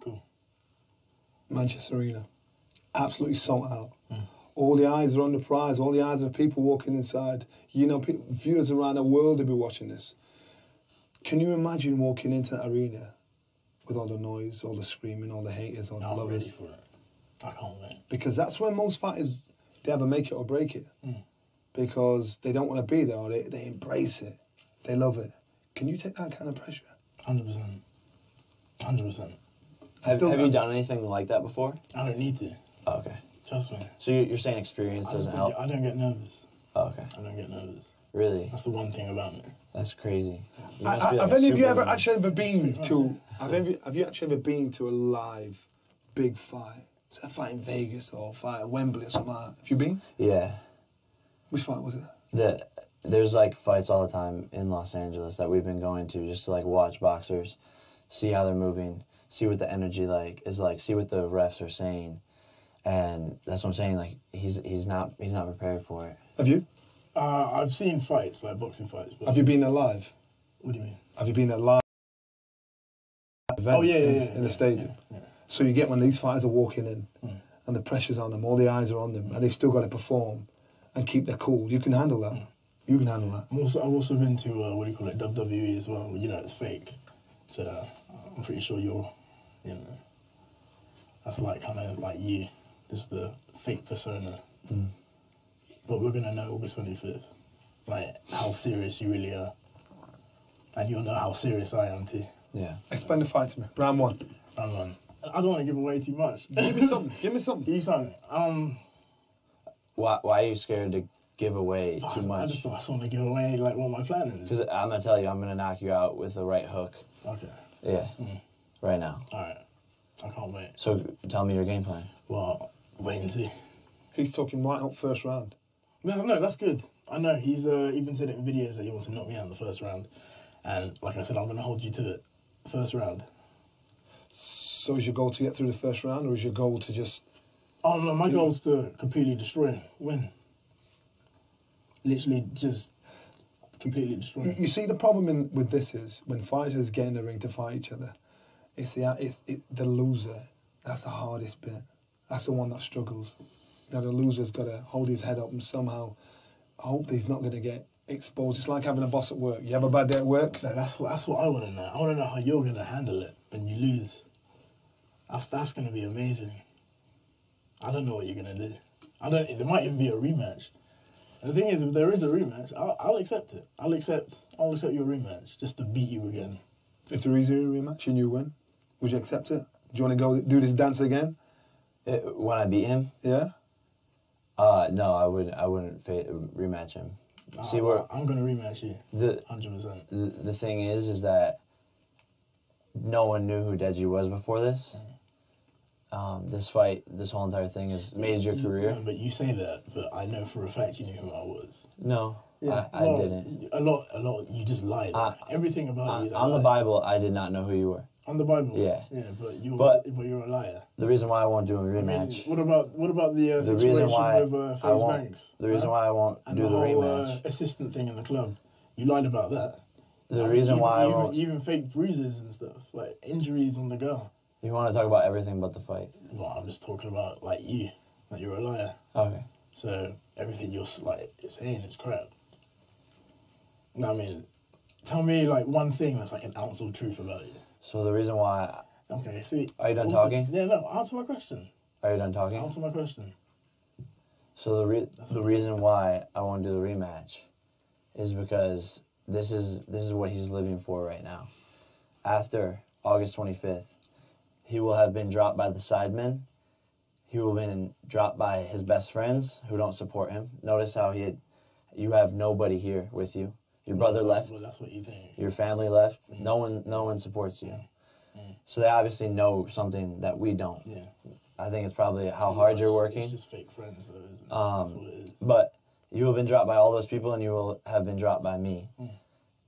Cool.
Manchester Arena, absolutely sold out. All the eyes are on the prize. All the eyes of people walking inside. You know, viewers around the world will be watching this. Can you imagine walking into that arena with all the noise, all the screaming, all the haters, all the lovers?
I'm ready for it. I can't wait.
Because that's when most fighters, they either make it or break it. Because they don't want to be there, or they embrace it. They love it. Can you take that kind of pressure?
100%. 100%.
Have you done anything like that before?
I don't need to.
Oh, okay.
Trust me.
So you're saying experience doesn't help?
I don't get nervous.
Oh, okay.
I don't get nervous.
Really?
That's the one thing about me.
That's crazy.
Have any of you ever actually ever been to? Have you actually ever been to a live big fight? Is that a fight in Vegas or a fight at Wembley or something like that? Have you been?
Yeah.
Which fight was it?
There's like fights all the time in Los Angeles that we've been going to just to like watch boxers, see how they're moving, see what the energy is like, see what the refs are saying, and that's what I'm saying. Like he's not prepared for it.
Have you?
I've seen fights, like boxing fights. But
Have you been there live?
What do you mean?
Have you been there live? Event in the stadium.
Yeah.
So you get when these fighters are walking in, and the pressure's on them, all the eyes are on them, and they've still got to perform and keep their cool. You can handle that. You can handle that.
I've also been to WWE as well. You know, it's fake, so I'm pretty sure that's like kind of like you, just the fake persona. But we're gonna know August 25th, like how serious you really are, and you'll know how serious I am too.
Yeah.
Explain the fight to me. Round one.
Round one. I don't want to give away too much.
Give me something. Give me something.
Give you something.
Why are you scared to give away too much?
I just want to give away like what my plan is.
Because I'm gonna tell you, I'm gonna knock you out with the right hook.
Okay.
Yeah. Right now.
All right. I can't wait.
So tell me your game plan.
Well, wait and see.
He's talking right up first round.
No, that's good. I know he's even said it in videos that he wants to knock me out in the first round, and like I said, I'm gonna hold you to it. First round.
So is your goal to get through the first round, or is your goal to just...
Oh no, my goal is to completely destroy him. Win. Literally just completely destroy him.
You see, the problem with this is when fighters get in the ring to fight each other, it's the loser. That's the hardest bit. That's the one that struggles. You know, the loser's got to hold his head up and somehow hope that he's not going to get exposed. It's like having a boss at work. You have a bad day at work?
No, that's what I want to know. I want to know how you're going to handle it when you lose. That's going to be amazing. I don't know what you're going to do. There might even be a rematch. And the thing is, if there is a rematch, I'll accept it. I'll accept your rematch just to beat you again.
If there is a rematch and you win, would you accept it? Do you want to go do this dance again?
When I beat him?
Yeah.
No, I wouldn't rematch him.
I'm going to rematch you. 100%.
The thing is that no one knew who Deji was before this. This fight, this whole entire thing has made your career.
No, but you say that, but I know for a fact you knew who I was.
No,
yeah,
I didn't.
A lot. You just lied. Everything about you is
on the Bible, I did not know who you were.
On the Bible?
Yeah.
Yeah, but you're a liar.
The reason why I won't do a rematch...
I mean, what about the situation with FaZe Banks?
The reason why I won't do the rematch...
And the assistant thing in the club. You lied about that.
The reason why I won't...
Even fake bruises and stuff, like injuries on the girl.
You want to talk about everything but the fight?
Well, I'm just talking about, like, you. Like, you're a liar.
Okay.
So, everything you're saying is crap. I mean, tell me, like, one thing that's, like, an ounce of truth about you.
So the reason why...
Okay, see...
Are you done talking?
Yeah, no, answer my question.
Are you done talking?
Answer my question.
So the reason why I won't do the rematch is because this is what he's living for right now. After August 25th, he will have been dropped by the sidemen. He will have been dropped by his best friends who don't support him. Notice how you have nobody here with you. Your brother left.
Well, that's what you think.
Your family left. No one supports you. So they obviously know something that we don't.
Yeah.
I think it's probably how hard you're working.
It's just fake friends, though, isn't it? That's what it is.
But you will have been dropped by all those people, and you will have been dropped by me.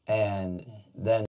And then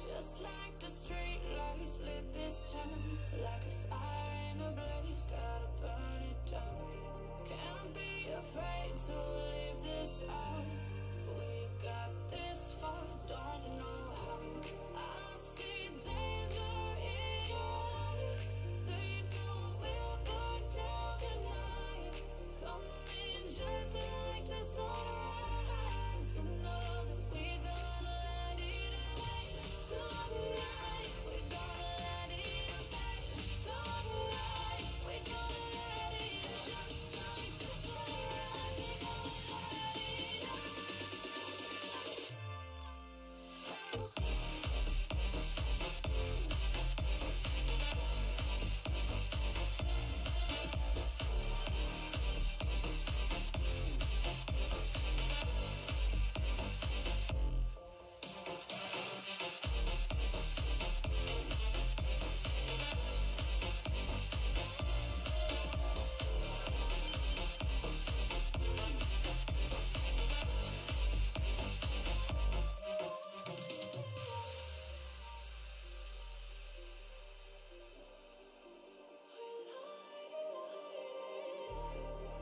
Just like the street lights lit this town, like a fire in a blaze, gotta burn it down. Can't be afraid to leave this out. We got this far, don't know how. I see danger in your eyes. They know we'll burn down tonight. Coming just like the sunrise. You know that we're gonna let it away. Tonight, we're gonna let it away. Tonight, we're gonna let it just like the sunrise. We're gonna let it out.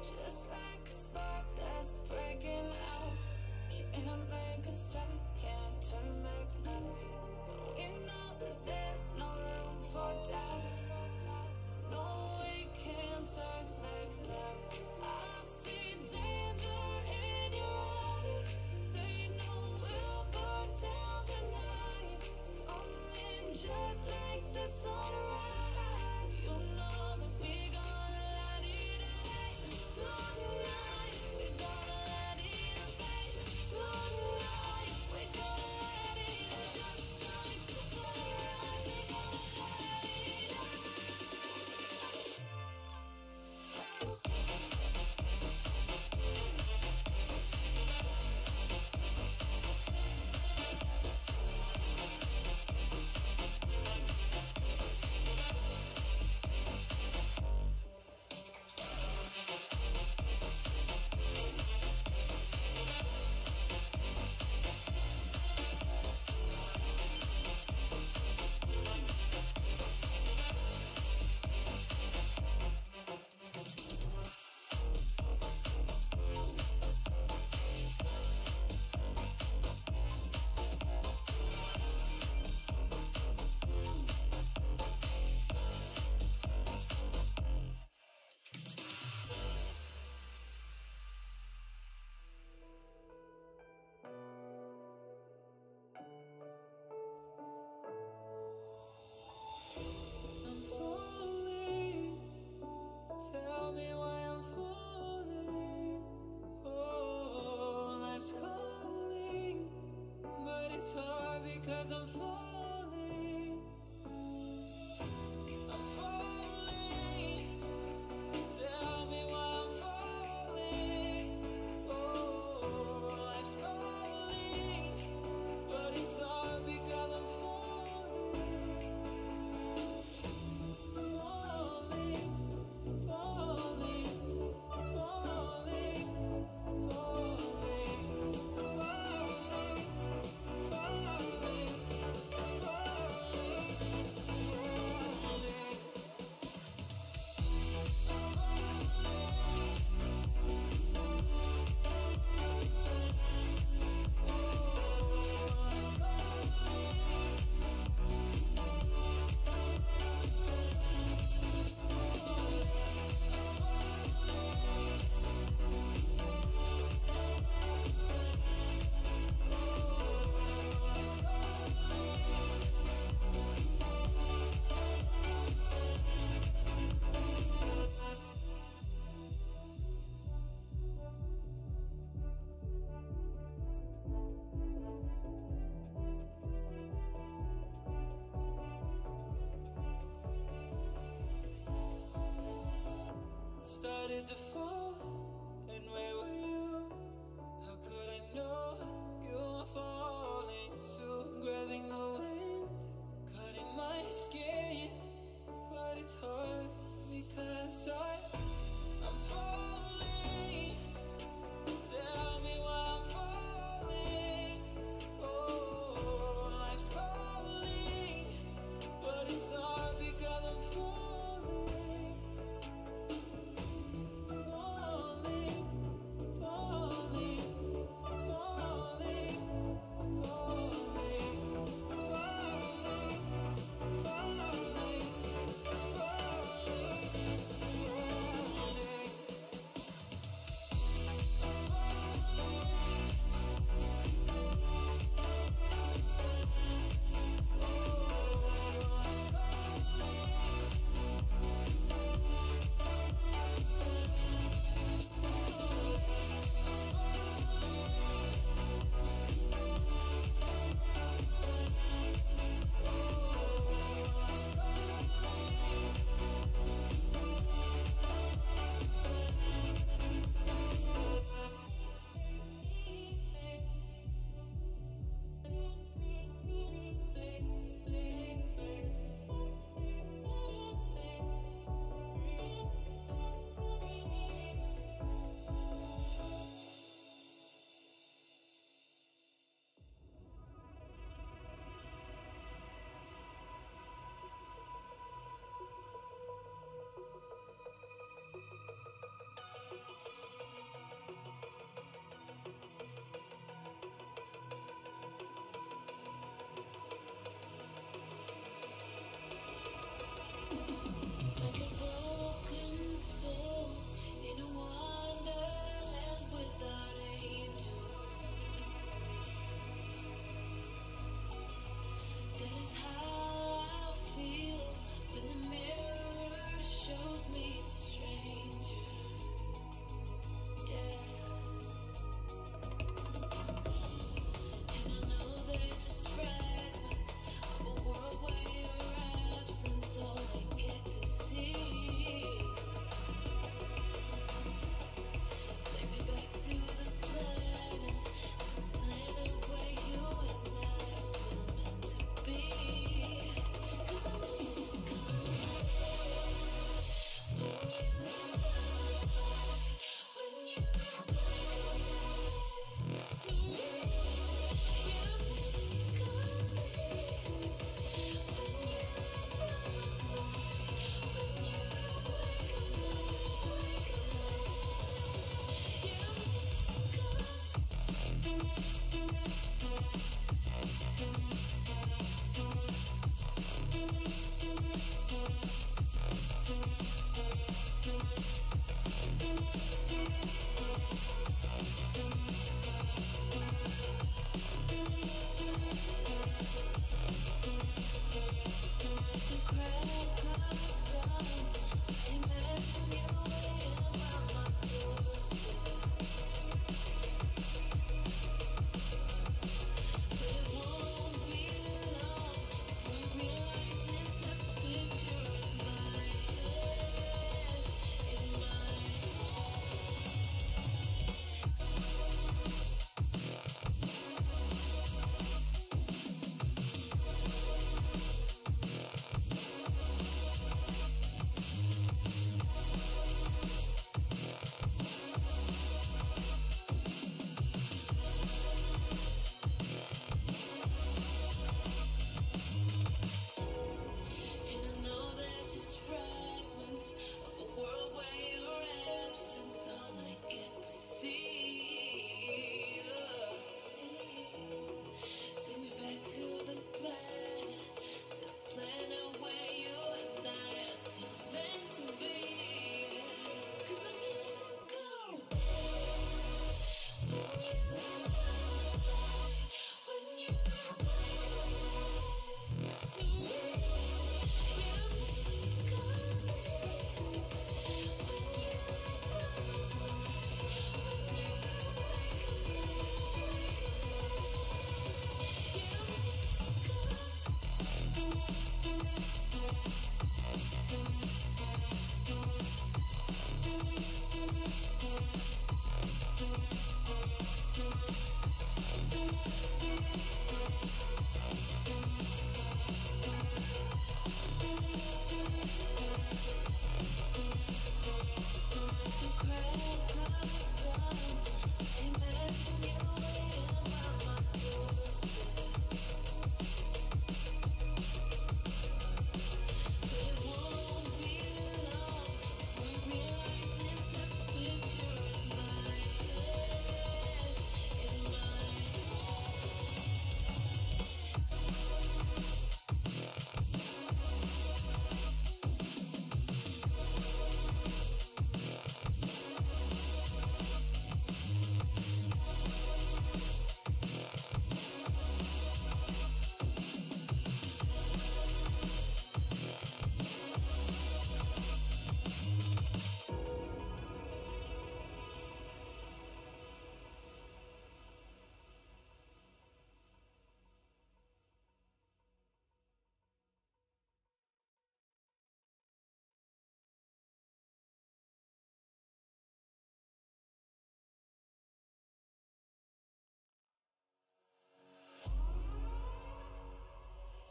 Just like a spark that's breaking out. Can't make a stop, can't turn back now. We know that there's no room for doubt. No, we can't turn back now. I see danger in your eyes. They know we'll burn down the night. Coming just like the sunrise. You know that we're gonna let it away. Tonight, we're gonna let it away. Tonight, we're gonna let it just like the sunrise. We're gonna let it out. I'm falling. Tell me why I'm falling. Oh, life's calling, but it's hard because I'm falling. I'm falling. Tell me why I'm falling. Oh, life's calling, but it's hard because I'm falling. Falling, falling, falling, falling, falling, Started to fall, and where were you? How could I know you were falling too? Grabbing the wind, cutting my skin, but it's hard because I'm falling. Tell me why I'm falling. Oh, life's calling.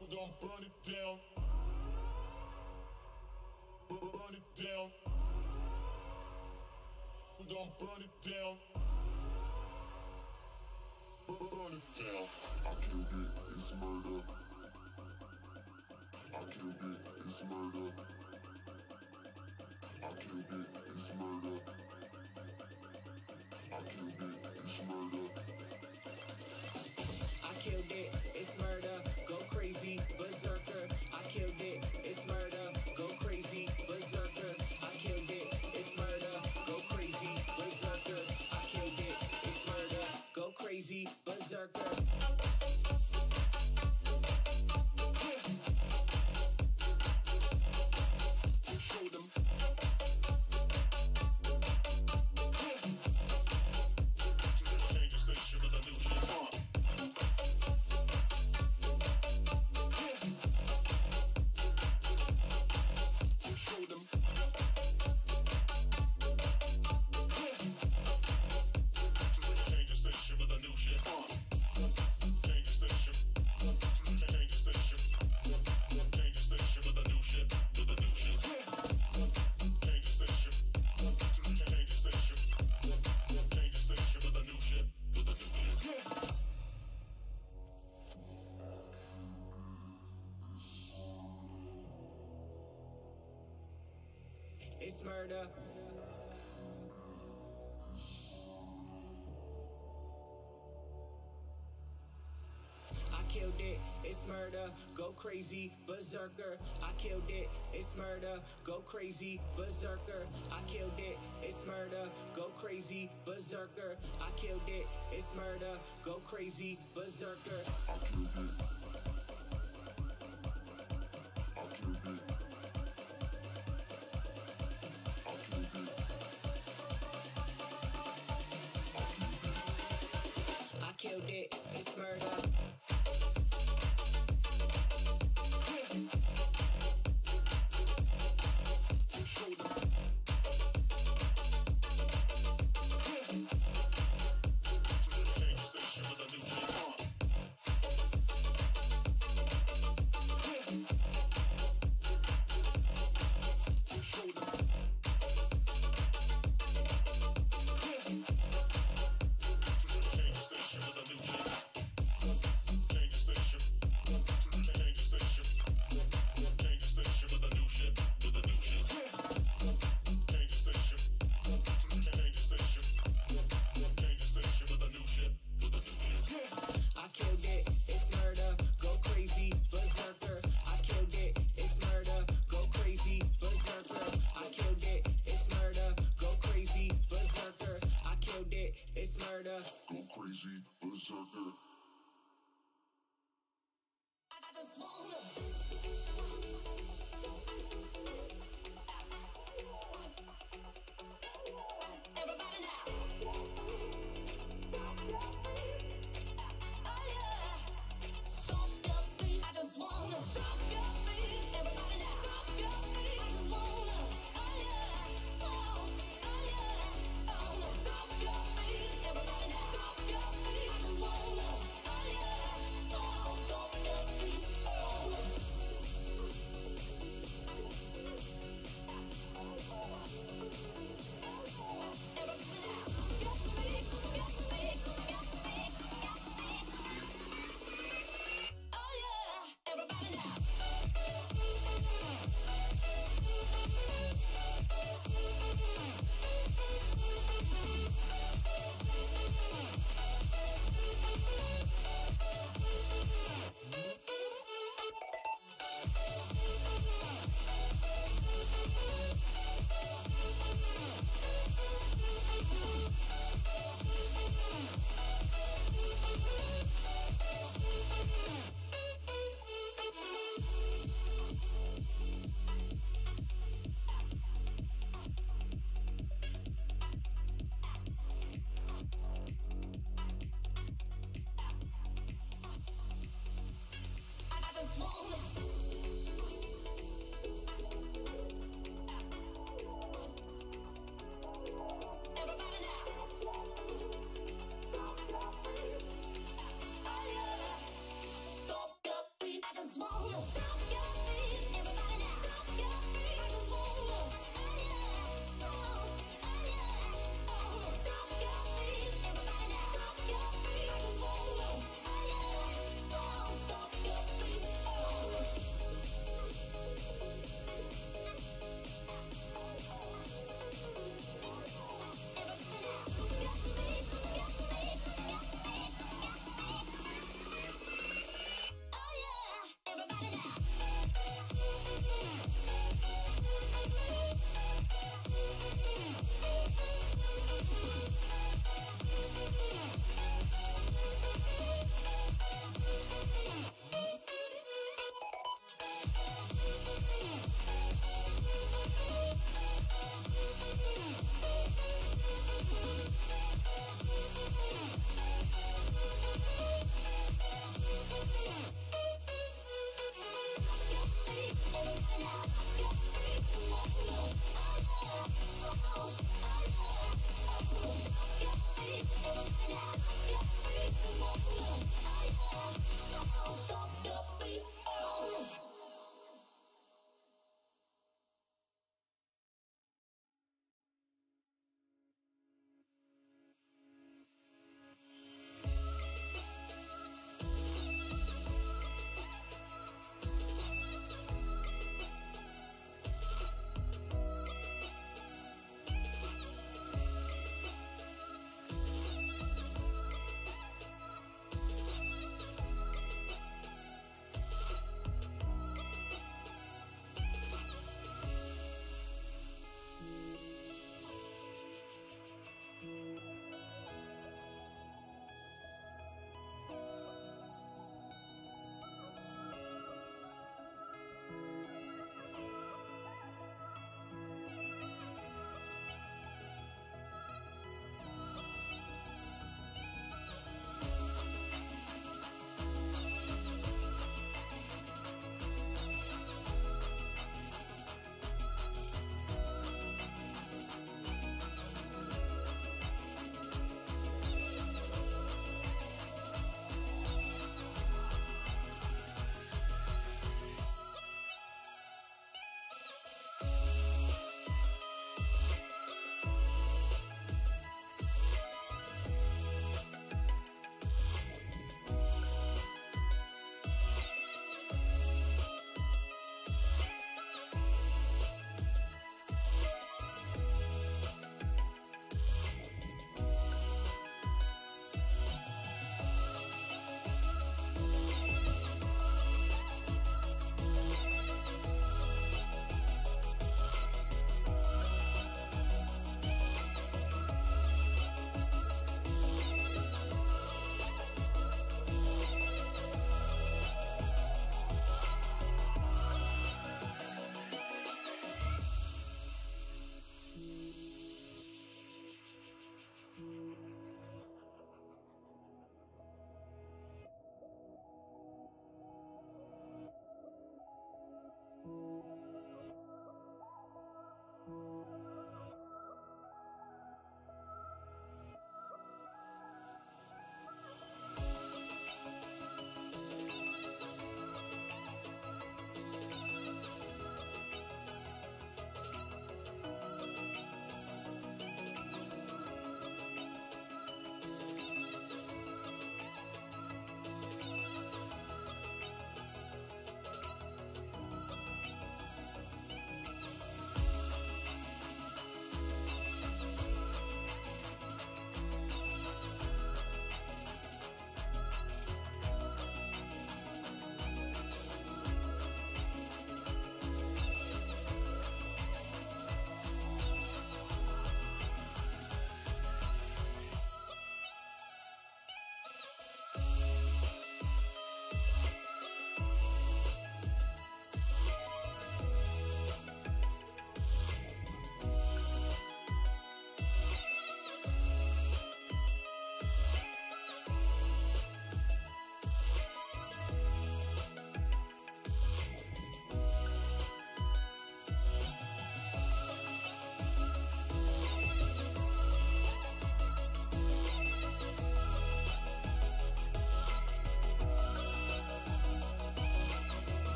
We gon' burn it down. Burn it down. We gon' burn it down. Burn it down. I killed it, it's murder. I killed it, it's murder. I killed it, it's murder. I killed it, it's murder.
I killed it, it's murder, go crazy, berserker. I killed it, it's murder, go crazy, berserker. I killed it, it's murder, go crazy, berserker. I killed it, it's murder, go crazy, berserker.
Show them. Change the station with a new shit. Show them. Change the station with a new shit. Change the station. Change the station. Change the station with a new shit. With a new shit. Change the station. Change the station. Change the station with a new shit. With a new shit.
It's murder. I killed it, it's murder, go crazy, berserker. I killed it, it's murder, go crazy, berserker. I killed it, it's murder, go crazy, berserker. I killed it, it's murder, go crazy, berserker. I killed it, it's murder.
Show them. Change the station with a new shit. Show them. Change the station with a new shit. Change the station. Change the station. Change the station with a new shit. With a new shit. Change the station. Change the station. Change the station with a new shit. With a new shit.
I killed it, it's murder, go crazy, berserker. I killed it, it's murder, go crazy, berserker. I killed it, it's murder, go crazy, berserker. I killed it, it's murder.
Go crazy, berserker.
I just wanna. Everybody now. Oh yeah. Stomp your feet. I just wanna stomp your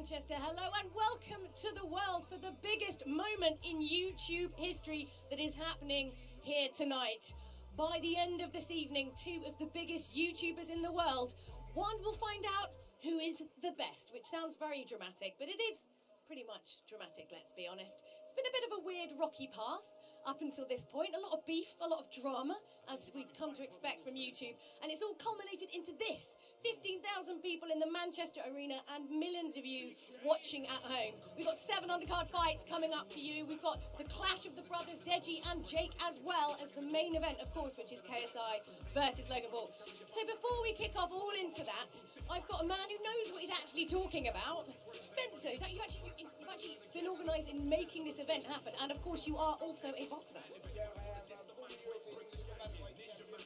Manchester. Hello and welcome to the world for the biggest moment in YouTube history that is happening here tonight. By the end of this evening, two of the biggest YouTubers in the world, one will find out who is the best, which sounds very dramatic, but it is pretty much dramatic, let's be honest. It's been a bit of a weird, rocky path up until this point. A lot of beef, a lot of drama, as we'd come to expect from YouTube. And it's all culminated into this. 15,000 people in the Manchester arena and millions of you watching at home. We've got 7 undercard fights coming up for you. We've got the clash of the brothers, Deji and Jake, as well as the main event, of course, which is KSI versus Logan Paul. So before we kick off all into that, I've got a man who knows what he's actually talking about. Spencer, you've actually been organised in making this event happen. And of course, you are also a boxer.
Yeah, I am. That's the one European super heavyweight champion many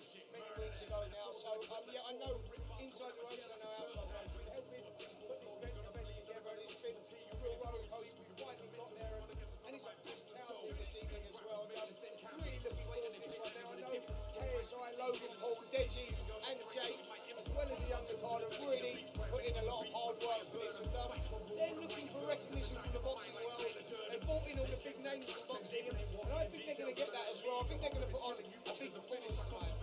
weeks ago now. So, yeah, I know inside the ropes, I know outside the ropes. We've helping put this event together, and it's been a real roller coaster. We've finally got there, and it's a packed house here this evening as well. I mean, I'm really looking forward to this one now. I know KSI, Logan, Paul, Deji, and Jake, as well as the undercard, have really put in a lot of hard work for this. And they're looking for recognition from the boxing world. They've brought in all the big names from boxing, and I think they're going to get that as well. I think they're going to put on a big performance tonight.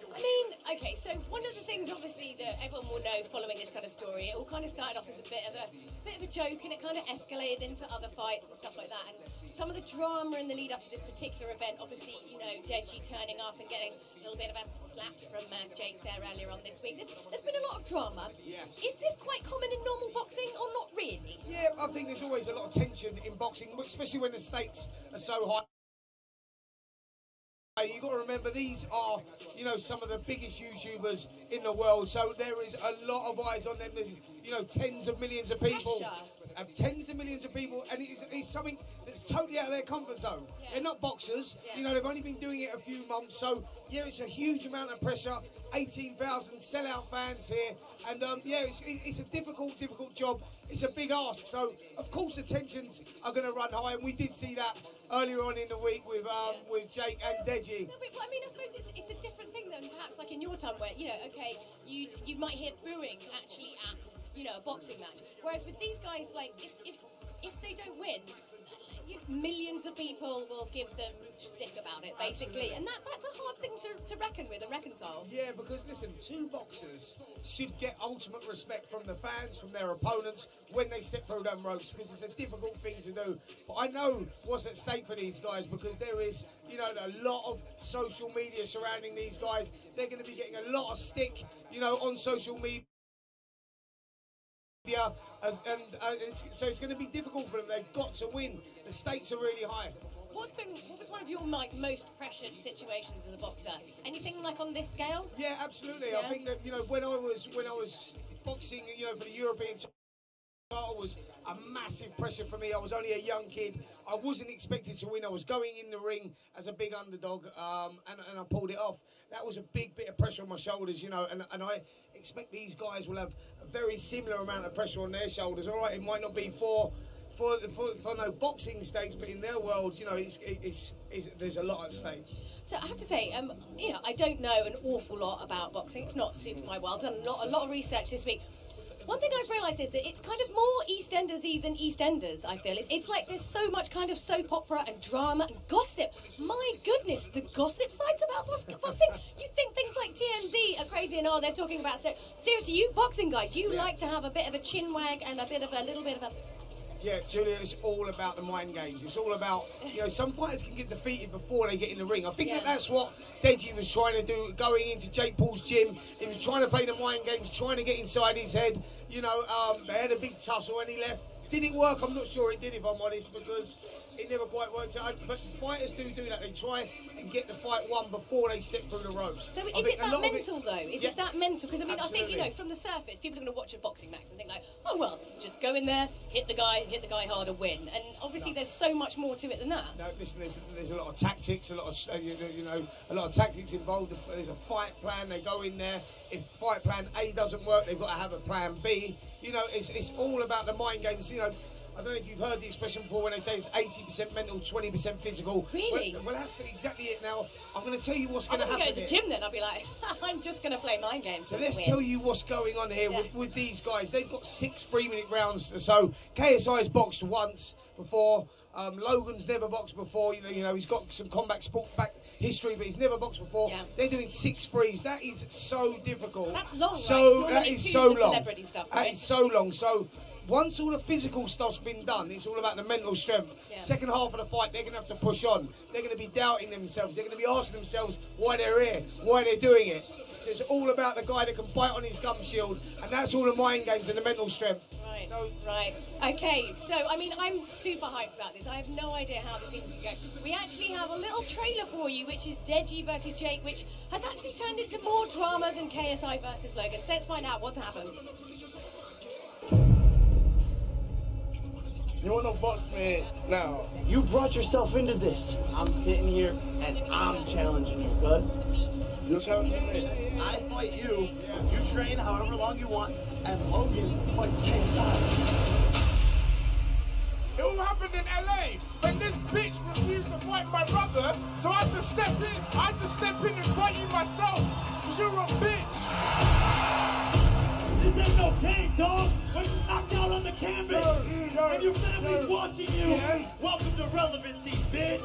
I mean, okay, so one of the things, obviously, that everyone will know following this kind of story, it all kind of started off as a bit of a joke, and it kind of escalated into other fights and stuff like that. And some of the drama in the lead up to this particular event, obviously, you know, Deji turning up and getting a little bit of a slap from Jake there earlier on this week. There's been a lot of drama.
Yeah.
Is this quite common in normal boxing, or not really?
Yeah, I think there's always a lot of tension in boxing, especially when the stakes are so high. You've got to remember, these are, you know, some of the biggest YouTubers in the world, so there is a lot of eyes on them. There's, you know, tens of millions of people. Tens of millions of people, and it's something that's totally out of their comfort zone. Yeah. They're not boxers, you know, they've only been doing it a few months, so yeah, it's a huge amount of pressure. 18,000 sellout fans here, and yeah, it's a difficult job. It's a big ask, so of course the tensions are going to run high, and we did see that earlier on in the week with Jake and Deji.
No, but I mean, I suppose it's a different thing than perhaps like in your time, where, you know, okay, you might hear booing actually at, you know, a boxing match, whereas with these guys, like if they don't win, millions of people will give them stick about it, basically. And that's a hard thing to reckon with and reconcile.
Yeah, because listen, two boxers should get ultimate respect from the fans, from their opponents, when they step through them ropes, because it's a difficult thing to do. But I know what's at stake for these guys, because there is, you know, a lot of social media surrounding these guys. They're going to be getting a lot of stick, you know, on social media. So it's going to be difficult for them. They've got to win. The stakes are really high.
What was one of your most pressured situations as a boxer? Anything like on this scale?
Yeah, absolutely. Yeah. I think that, you know, when I was boxing, you know, for the European title was a massive pressure for me. I was only a young kid. I wasn't expected to win. I was going in the ring as a big underdog, and I pulled it off. That was a big bit of pressure on my shoulders, you know, and I expect these guys will have a very similar amount of pressure on their shoulders. All right, it might not be for no boxing stakes, but in their world, you know, there's a lot at stake.
So I have to say, you know, I don't know an awful lot about boxing. It's not super my world. I've done a lot of research this week. One thing I've realised is that it's kind of more EastEnders-y than EastEnders, I feel. It's like there's so much kind of soap opera and drama and gossip. My goodness, the gossip sites about boxing. You think things like TMZ are crazy and they're talking about... Seriously, you boxing guys, you like to have a bit of a chin wag and a little bit of a...
Yeah, Julia, it's all about the mind games. It's all about, you know, some fighters can get defeated before they get in the ring. I think that's what Deji was trying to do, going into Jake Paul's gym. He was trying to play the mind games, trying to get inside his head. You know, they had a big tussle and he left. Did it work? I'm not sure it did, if I'm honest, because it never quite worked out. But fighters do that. They try and get the fight won before they step through the ropes.
So is it that mental, though? Is it that mental? Because, I mean,
absolutely.
I think, you know, from the surface, people are going to watch a boxing match and think like, oh, well, just go in there, hit the guy hard and win. And obviously there's so much more to it than that.
No, listen, there's a lot of tactics, a lot of tactics involved. There's a fight plan. They go in there. If fight plan A doesn't work, they've got to have a plan B. You know, it's all about the mind games. You know, I don't know if you've heard the expression before when they say it's 80% mental, 20% physical.
Really?
Well, that's exactly it. Now, I'm going to tell you what's going to
I'm
happen.
going to go to the gym then. I'll be like, I'm just going to play mind games.
So let's tell you what's going on here with these guys. They've got 6 3-minute rounds. So KSI's boxed once before. Logan's never boxed before. You know, he's got some combat sport back history, but he's never boxed before.
Yeah.
They're doing 6 threes. That is so difficult.
That's long,
so
right?
that is
Two
so
for
long.
celebrity stuff,
That
right?
is so long. So once all the physical stuff's been done, it's all about the mental strength.
Yeah.
Second half of the fight, they're going to have to push on. They're going to be doubting themselves. They're going to be asking themselves why they're here, why they're doing it. So it's all about the guy that can bite on his gum shield, and that's all the mind games and the mental strength.
Right.
So,
right. Okay. So, I mean, I'm super hyped about this. I have no idea how this seems to go. We actually have a little trailer for you, which is Deji versus Jake, which has actually turned into more drama than KSI versus Logan. So let's find out what's happened.
You want to box me now?
You brought yourself into this. I'm sitting here and I'm challenging you, cuz.
You're challenging me.
I fight you, you train however long you want, and Logan fights KSI.
It all happened in LA when this bitch refused to fight my brother, so I had to step in. I had to step in and fight you myself. Cause you're a bitch.
This ain't no game, dog. When you knocked out on the canvas, and your family's watching you.
Yeah.
Welcome to relevancy, bitch.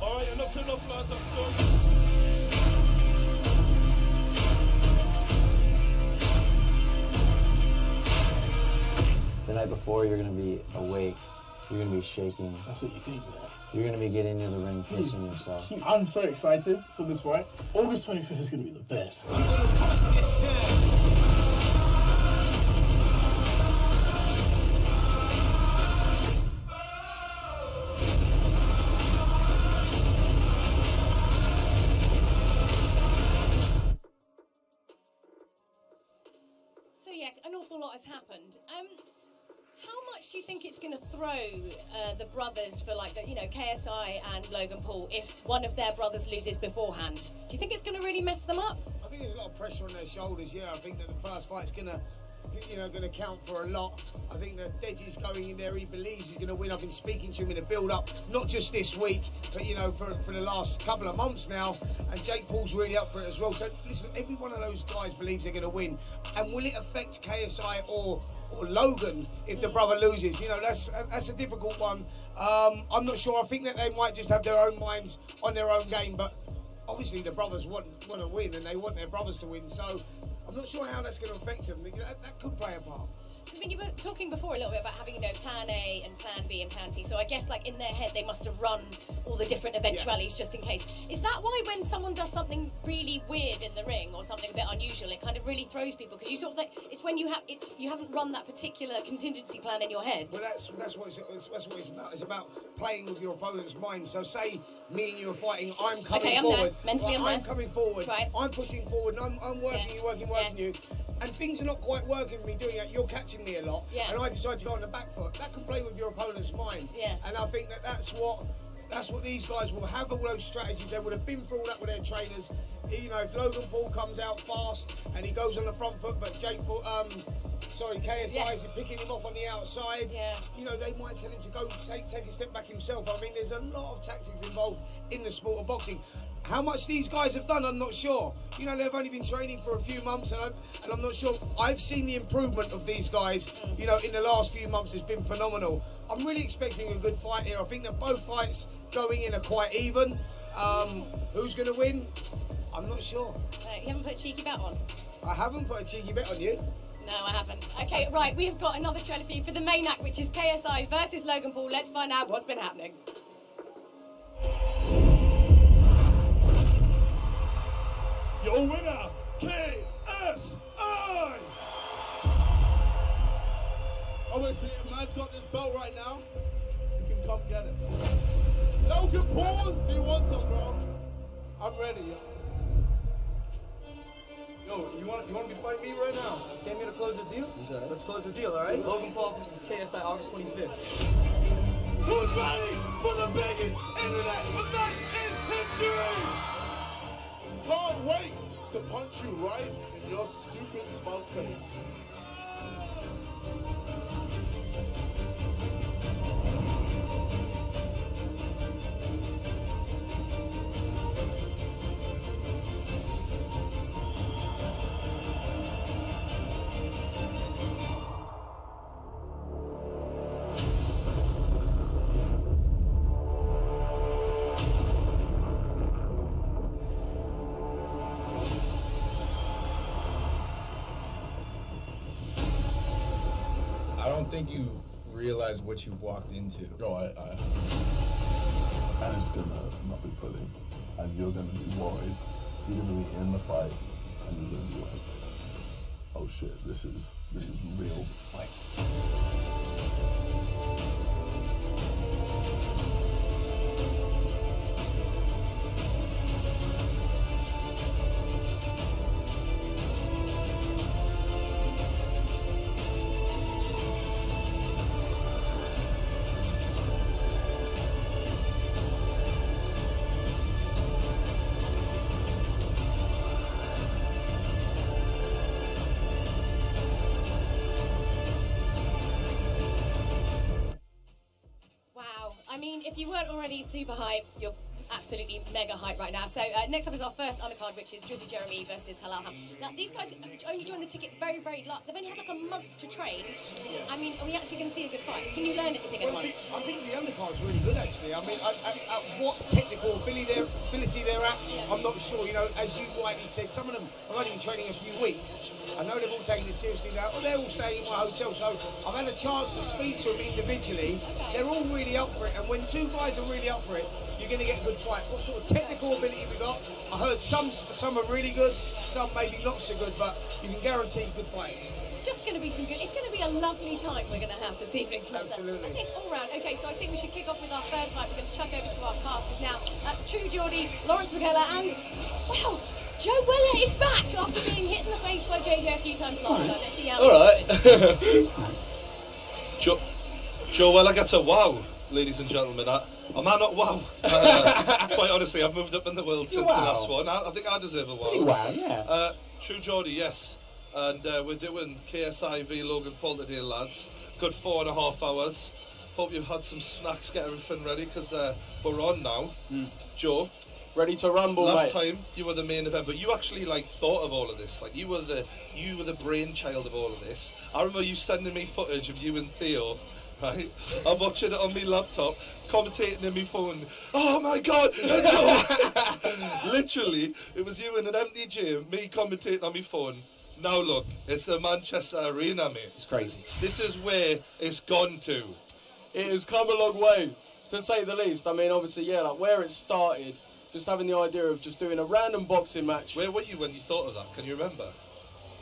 Alright, enough, lads. Let's go.
The night before, you're going to be awake. You're going to be shaking.
That's what you think, man.
You're going to be getting into the ring pissing yourself.
I'm so excited for this fight. August 25th is going to be the best.
So yeah, an awful lot has happened. How much do you think it's going to throw the brothers for like the, you know, KSI and Logan Paul if one of their brothers loses beforehand? Do you think it's going to really mess them up?
I think there's a lot of pressure on their shoulders. Yeah, I think that the first fight's gonna count for a lot. I think that Deji's going in there. He believes he's going to win. I've been speaking to him in the build-up, not just this week, but you know, for the last couple of months now. And Jake Paul's really up for it as well. So listen, every one of those guys believes they're going to win. And will it affect KSI or Logan if the brother loses? You know, that's a difficult one. I'm not sure. I think that they might just have their own minds on their own game, but obviously the brothers want to win and they want their brothers to win. So I'm not sure how that's going to affect them. That could play a part.
Because I mean, you were talking before a little bit about having, you know, plan A and plan B and plan C. So I guess like in their head they must have run all the different eventualities just in case. Is that why when someone does something really weird in the ring or something a bit unusual, it kind of really throws people? Because you sort of like, it's when you haven't run that particular contingency plan in your head.
Well, that's what it's about. It's about playing with your opponent's mind. So say me and you are fighting, I'm coming forward.
There. Mentally,
I'm coming forward.
Right.
I'm pushing forward and I'm working you, working you. And things are not quite working for me doing that. You're catching me a lot.
Yeah.
And I decide to go on the back foot. That can play with your opponent's mind.
Yeah.
And I think that's what these guys will have, all those strategies. They would have been through all that with their trainers. You know, if Logan Paul comes out fast and he goes on the front foot, but KSI is picking him off on the outside.
Yeah.
You know, they might tell him to go take a step back himself. I mean, there's a lot of tactics involved in the sport of boxing. How much these guys have done, I'm not sure. You know, they've only been training for a few months, and I'm not sure. I've seen the improvement of these guys, you know, in the last few months has been phenomenal. I'm really expecting a good fight here. I think that both fights going in are quite even. Who's going to win? I'm not sure.
You haven't put a cheeky bet on?
I haven't put a cheeky bet on you.
No, I haven't. Okay, right, we've got another trailer for you for the main act, which is KSI versus Logan Paul. Let's find out what's been happening.
Your winner, KSI!
Oh, wait, see, if man's got this belt right now, you can come get it. Logan Paul, do you want some, bro? I'm ready, yo.
Yo, you want to be fighting me right now? Came here to close the deal? Okay. Let's close the deal, all right? Logan Paul versus KSI August 25th.
Who's ready for the biggest internet event in history?
Can't wait to punch you right in your stupid smug face.
I don't think you realize what you've walked into.
No, I and it's gonna not be pretty. And you're gonna be worried. You're gonna be in the fight, and you're gonna be like, "Oh shit, this is real."
I mean, if you weren't already super hype, you're absolutely mega hype right now. So next up is our first undercard, which is Drizzy Jeremy versus Halal Ham. Now, these guys only joined the ticket very, very late. They've only had like a month to train. Yeah. I mean, are we actually going to see a good fight? Can you learn anything in a month?
I think the undercard's really good, actually. I mean, at what technical ability they're at, I'm not sure. You know, as you rightly said, some of them have only been training a few weeks. I know they've all taken it seriously now. Well, they're all staying in my hotel, so I've had a chance to speak to them individually. They're all really up for it, and when two guys are really up for it, you're going to get a good fight. What sort of technical ability have we got? I heard some are really good, some maybe not so good, but you can guarantee good fights.
It's just going to be some good. It's going to be a lovely time we're going to have this evening.
Absolutely.
I think all round. Okay, so I think we should kick off with our first fight. We're going to chuck over to our casters now. That's True Geordie, Lawrence McKellar, and wow, Joe Weller is back after being hit in the face by JJ a few times last time. Let's see how.
All right. Joe Weller gets a wow, ladies and gentlemen. Am I not wow? Quite honestly, I've moved up in the world since the last one. I think I deserve a wow.
Pretty wow, yeah.
True Geordie, yes. And we're doing KSI v Logan Paul today, lads. Good 4.5 hours. Hope you've had some snacks, get everything ready, because we're on now. Joe,
ready to rumble,
last time you were the main event, but you actually thought of all of this. Like you were the brainchild of all of this. I remember you sending me footage of you and Theo. Right, I'm watching it on my laptop, commentating in my phone. Oh my God! Literally, it was you in an empty gym, me commentating on my phone. Now look, it's the Manchester Arena, mate.
It's crazy.
This is where it's gone to.
It has come a long way, to say the least. I mean, obviously, yeah, like where it started, just having the idea of just doing a random boxing match.
Where were you when you thought of that? Can you remember?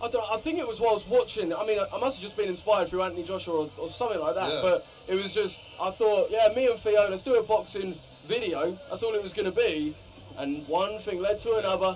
I don't know, I think it was whilst watching. I mean, I must have just been inspired through Anthony Joshua or something like that. Yeah. But it was just, I thought, yeah, me and Theo, let's do a boxing video. That's all it was going to be. And one thing led to another.